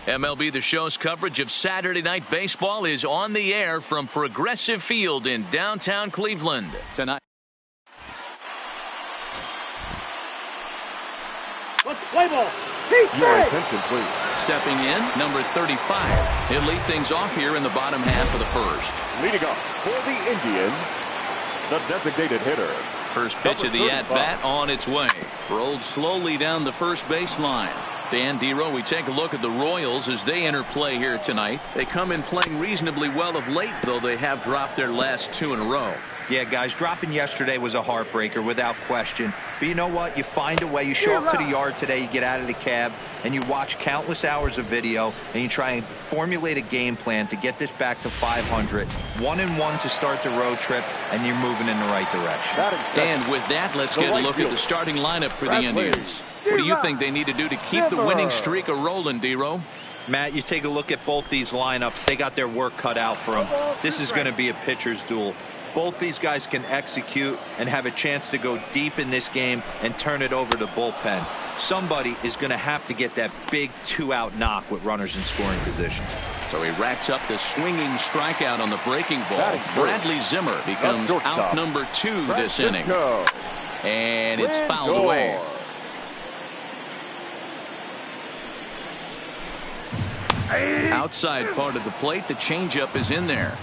MLB The Show's coverage of Saturday Night Baseball is on the air from Progressive Field in downtown Cleveland tonight. Let's play ball. Your attention, please. Stepping in, number 35. He'll lead things off here in the bottom half of the first. Leading off for the Indians, the designated hitter. First pitch of the at-bat on its way. Rolled slowly down the first baseline. Dan Dero, we take a look at the Royals as they enter play here tonight. They come in playing reasonably well of late, though they have dropped their last 2 in a row. Yeah, guys, dropping yesterday was a heartbreaker without question. But you know what? You find a way. You show up to the yard today, you get out of the cab, and you watch countless hours of video, and you try and formulate a game plan to get this back to 500. 1-1 to start the road trip, and you're moving in the right direction. And with that, let's get a look at the starting lineup for the Indians. What do you think they need to do to keep the winning streak a-rolling, Dero? Matt, you take a look at both these lineups. They got their work cut out for them. This is going to be a pitcher's duel. Both these guys can execute and have a chance to go deep in this game and turn it over to bullpen. Somebody is going to have to get that big 2-out knock with runners in scoring position. So he racks up the swinging strikeout on the breaking ball. Bradley Zimmer becomes out number 2 this inning. And it's fouled away. Outside part of the plate, the changeup is in there.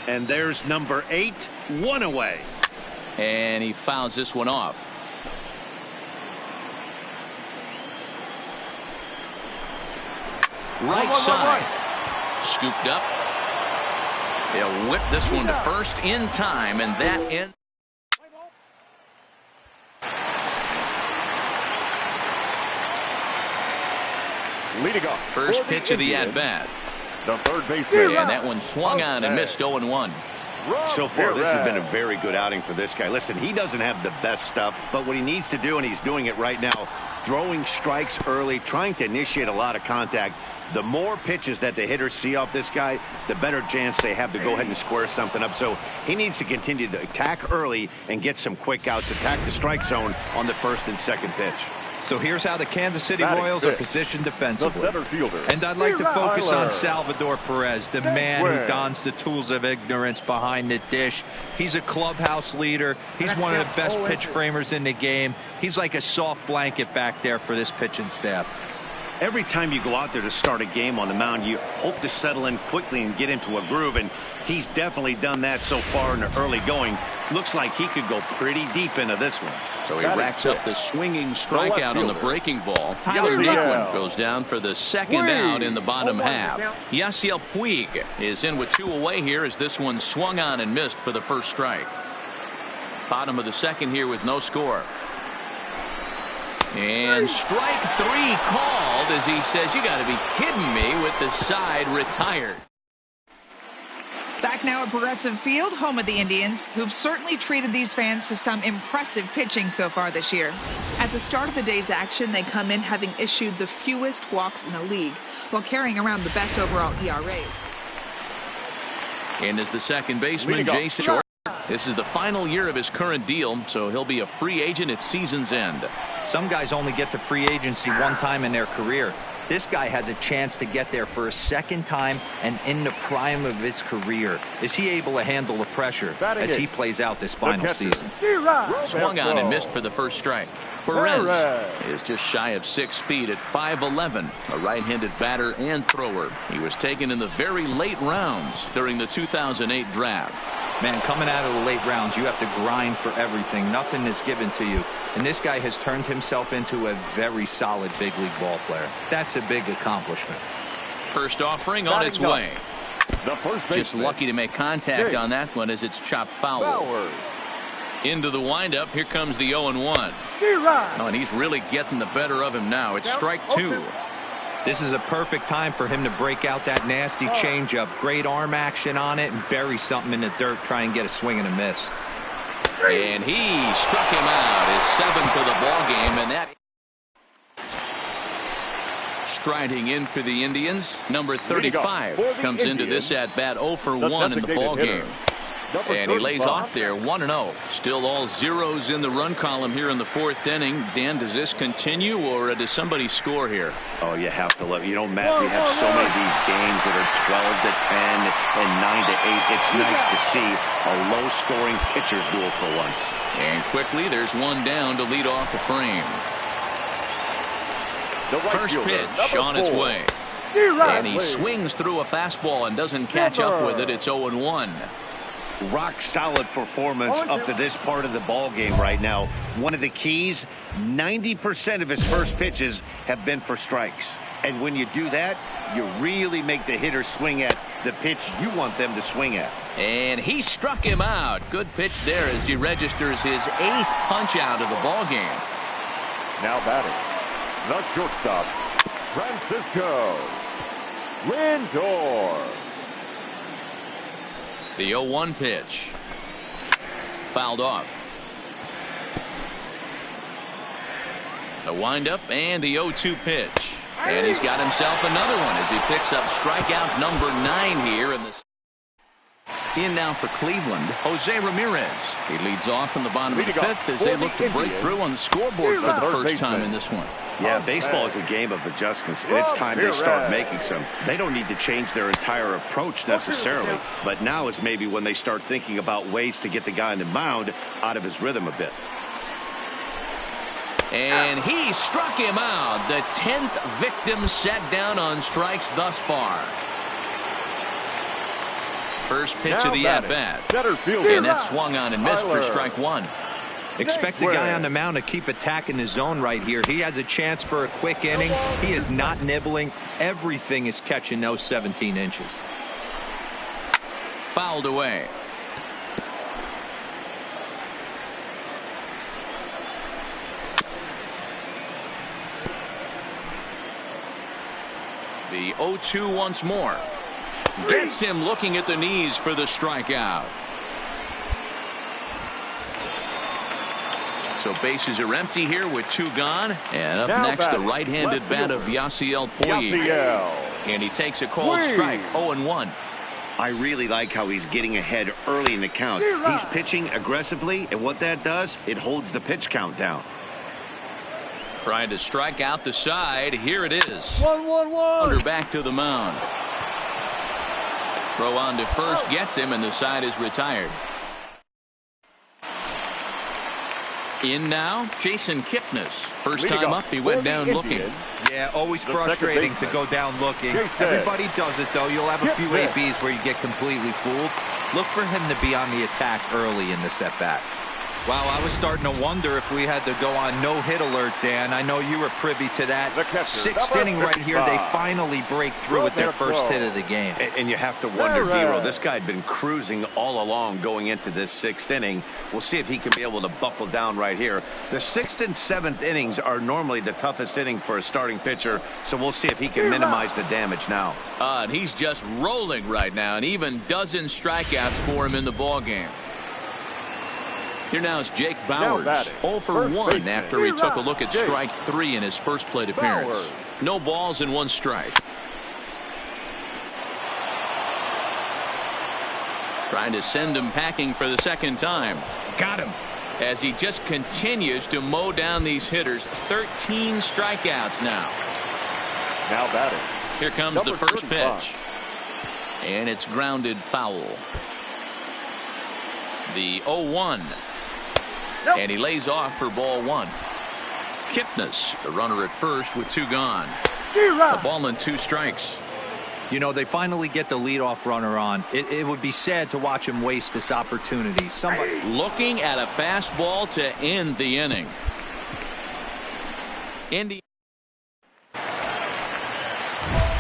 And there's number 8, 1 away. And he fouls this one off. Right side. Scooped up. They'll whip this one to first in time, and that ends. Leading off. First pitch of the at-bat. The third baseman. And that one swung on and missed 0-1. So far, this has been a very good outing for this guy. Listen, he doesn't have the best stuff, but what he needs to do, and he's doing it right now, throwing strikes early, trying to initiate a lot of contact. The more pitches that the hitters see off this guy, the better chance they have to go ahead and square something up. So he needs to continue to attack early and get some quick outs, attack the strike zone on the first and second pitch. So here's how the Kansas City Royals are positioned defensively. The center fielder. And I'd like to focus on Salvador Perez, the man who dons the tools of ignorance behind the dish. He's a clubhouse leader. He's one of the best pitch framers in the game. He's like a soft blanket back there for this pitching staff. Every time you go out there to start a game on the mound, you hope to settle in quickly and get into a groove, and he's definitely done that so far in the early going. Looks like he could go pretty deep into this one. So he racks up the swinging strikeout on the breaking ball. Tyler Naquin goes down for the second out in the bottom half. Yasiel Puig is in with 2 away here as this one swung on and missed for the first strike. Bottom of the second here with no score. And strike 3 called as he says, "You got to be kidding me," with the side retired. Back now at Progressive Field, home of the Indians, who've certainly treated these fans to some impressive pitching so far this year. At the start of the day's action, they come in having issued the fewest walks in the league, while carrying around the best overall ERA. And as the second baseman, Jason Short. This is the final year of his current deal, so he'll be a free agent at season's end. Some guys only get to free agency one time in their career. This guy has a chance to get there for a second time and in the prime of his career. Is he able to handle the pressure as he plays out this final season? Swung on and missed for the first strike. Perez is just shy of 6 feet at 5'11", a right-handed batter and thrower. He was taken in the very late rounds during the 2008 draft. Man, coming out of the late rounds, you have to grind for everything. Nothing is given to you. And this guy has turned himself into a very solid big league ball player. That's a big accomplishment. First offering on its way. Just lucky to make contact on that one as it's chopped foul. Into the windup. Here comes the 0-1. Oh, and he's really getting the better of him now. It's strike 2. This is a perfect time for him to break out that nasty changeup. Great arm action on it and bury something in the dirt. Try and get a swing and a miss. And he struck him out. His 7th of the ball game, and that striding in for the Indians. Number 35 comes into this at bat 0 for 1 in the ball game. And he lays off there 1-0. Still all zeros in the run column here in the 4th inning. Dan, does this continue or does somebody score here? Oh, you have to love it. You know, Matt, we have so many of these games that are 12 to 10 and 9 to 8. It's nice to see a low-scoring pitcher's duel for once. And quickly, there's one down to lead off the frame. First pitch on its way. And he swings through a fastball and doesn't catch up with it. It's 0-1. Rock solid performance up to this part of the ball game right now. One of the keys, 90% of his first pitches have been for strikes. And when you do that, you really make the hitter swing at the pitch you want them to swing at. And he struck him out. Good pitch there as he registers his 8th punch out of the ball game. Now batting, the shortstop, Francisco Lindor. The 0-1 pitch. Fouled off. The windup and the 0-2 pitch. And he's got himself another one as he picks up strikeout number 9 here in this. In now for Cleveland, Jose Ramirez. He leads off in the bottom of the 5th as they look to break through on the scoreboard for the first time in this one. Yeah, baseball is a game of adjustments, and it's time they start making some. They don't need to change their entire approach necessarily, but now is maybe when they start thinking about ways to get the guy on the mound out of his rhythm a bit. And he struck him out. The 10th victim set down on strikes thus far. First pitch of the at-bat. And that swung on and missed for strike 1. Expect the guy on the mound to keep attacking the zone right here. He has a chance for a quick inning. He is not nibbling. Everything is catching those 17 inches. Fouled away. The 0-2 once more. Gets him looking at the knees for the strikeout. So bases are empty here with 2 gone. And up next, the right-handed bat of Yasiel Puig. And he takes a cold strike, 0-1. I really like how he's getting ahead early in the count. He's pitching aggressively, and what that does, it holds the pitch count down. Trying to strike out the side. Here it is. 1-1-1. Under back to the mound. Throw on to first gets him, and the side is retired. In now, Jason Kipnis. First time up, he went down looking. Yeah, always frustrating to go down looking. Everybody does it, though. You'll have a few ABs where you get completely fooled. Look for him to be on the attack early in this at-bat. Wow, I was starting to wonder if we had to go on no-hit alert, Dan. I know you were privy to that. Sixth inning right here, they finally break through with their first hit of the game. And you have to wonder, Hero, this guy had been cruising all along going into this sixth inning. We'll see if he can be able to buckle down right here. The sixth and seventh innings are normally the toughest inning for a starting pitcher, so we'll see if he can minimize the damage now. And he's just rolling right now, and even dozen strikeouts for him in the ballgame. Here now is Jake Bowers, 0 for 1 after he took a look at strike 3 in his first plate appearance. No balls and 1 strike. Trying to send him packing for the second time. Got him. As he just continues to mow down these hitters. 13 strikeouts now. Now batting. Here comes the first pitch. And it's grounded foul. The 0-1. And he lays off for ball 1. Kipnis, the runner at first with 2 gone. A ball and 2 strikes. You know, they finally get the leadoff runner on. It would be sad to watch him waste this opportunity. Somebody looking at a fastball to end the inning.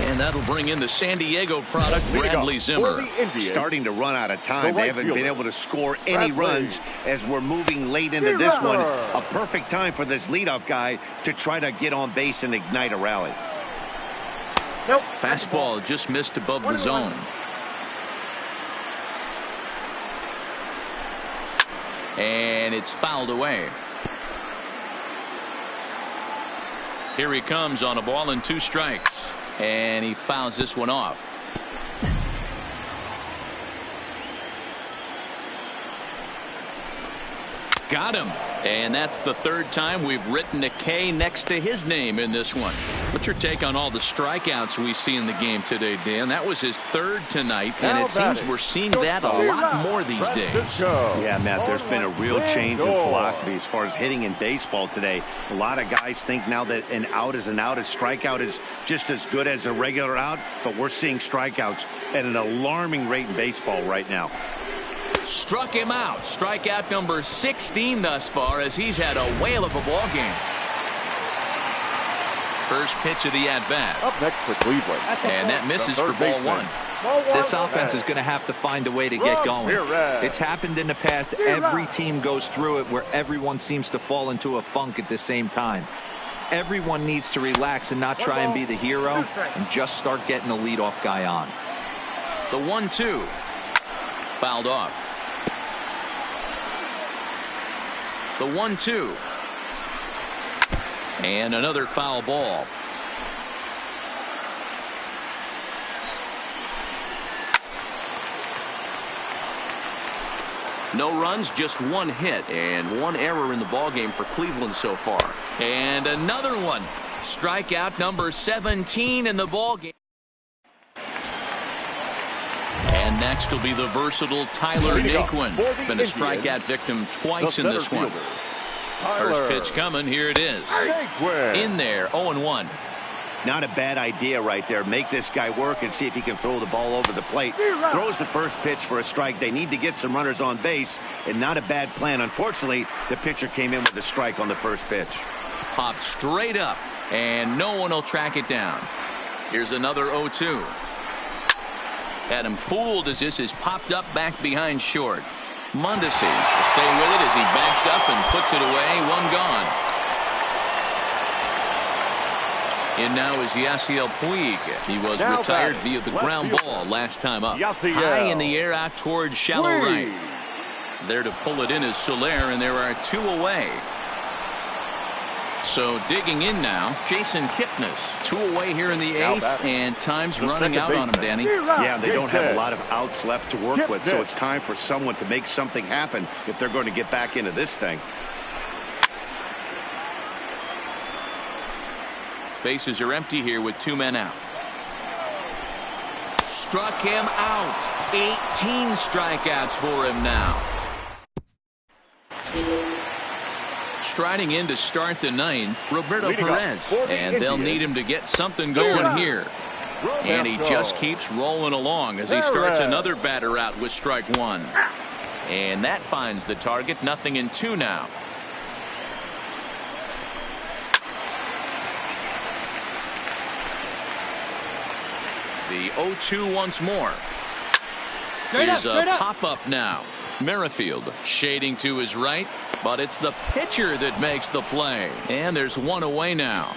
And that'll bring in the San Diego product, Bradley Zimmer. Starting to run out of time. They haven't been able to score any runs as we're moving late into this one. A perfect time for this leadoff guy to try to get on base and ignite a rally. Fastball just missed above the zone. And it's fouled away. Here he comes on a ball and 2 strikes. And he fouls this one off. Got him. And that's the 3rd time we've written a K next to his name in this one. What's your take on all the strikeouts we see in the game today, Dan? That was his 3rd tonight, and it seems we're seeing that a lot more these days. Yeah, Matt, there's been a real change in philosophy as far as hitting in baseball today. A lot of guys think now that an out is an out, a strikeout is just as good as a regular out, but we're seeing strikeouts at an alarming rate in baseball right now. Struck him out. Strikeout number 16 thus far as he's had a whale of a ball game. First pitch of the at-bat. Up next for Cleveland. And that misses for ball 1. This offense is going to have to find a way to get going. It's happened in the past. Every team goes through it where everyone seems to fall into a funk at the same time. Everyone needs to relax and not try and be the hero and just start getting the leadoff guy on. The 1-2. Fouled off. The 1-2. And another foul ball. No runs, just 1 hit and 1 error in the ballgame for Cleveland so far. And another one. Strikeout number 17 in the ballgame. And next will be the versatile Tyler Naquin. Been a strikeout victim twice in this one. First pitch coming. Here it is. In there, 0-1. Not a bad idea right there. Make this guy work and see if he can throw the ball over the plate. Throws the first pitch for a strike. They need to get some runners on base, and not a bad plan. Unfortunately, the pitcher came in with a strike on the first pitch. Popped straight up, and no one will track it down. Here's another 0-2. Had him fooled as this is popped up back behind short. Mondesi will stay with it as he backs up and puts it away. 1 gone. In now is Yasiel Puig. He was retired via the ground ball last time up. High in the air out towards shallow right. There to pull it in is Soler, and there are 2 away. So digging in now, Jason Kipnis. 2 away here in the 8th, and time's running out on him, Danny. Yeah, they don't have a lot of outs left to work with, so it's time for someone to make something happen if they're going to get back into this thing. Bases are empty here with 2 men out. Struck him out. 18 strikeouts for him now. Striding in to start the 9th, Roberto Perez. And they'll need him to get something going here. And he just keeps rolling along as he starts another batter out with strike 1. And that finds the target. 0-2 now. The 0-2 once more. Here's a pop-up now. Merrifield shading to his right, but it's the pitcher that makes the play. And there's one away now.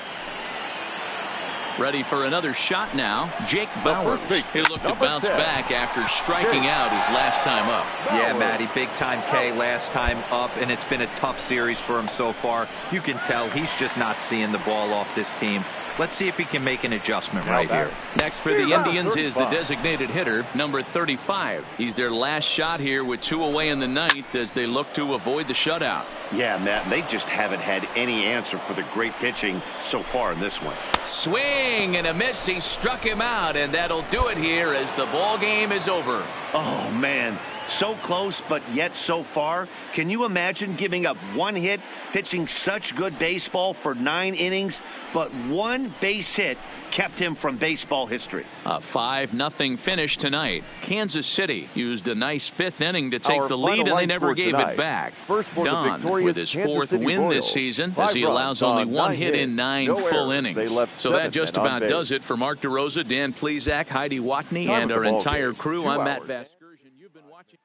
Ready for another shot now. Jake Bauers. He looked to bounce back after striking out his last time up. Yeah, Matty, big time K last time up, and it's been a tough series for him so far. You can tell he's just not seeing the ball off this team. Let's see if he can make an adjustment right here. Next for the Indians is the designated hitter, number 35. He's their last shot here with 2 away in the ninth as they look to avoid the shutout. Yeah, Matt, they just haven't had any answer for the great pitching so far in this one. Swing and a miss. He struck him out, and that'll do it here as the ball game is over. Oh, man. So close, but yet so far. Can you imagine giving up 1 hit, pitching such good baseball for 9 innings, but 1 base hit kept him from baseball history? A 5-0 finish tonight. Kansas City used a nice 5th inning to take the lead, and they never gave it back. Don with his 4th win this season as he allows only 1 hit in 9 full innings. So that just about does it for Mark DeRosa, Dan Plesac, Heidi Watney, and our entire crew. I'm Matt Vasgersian. You've been watching.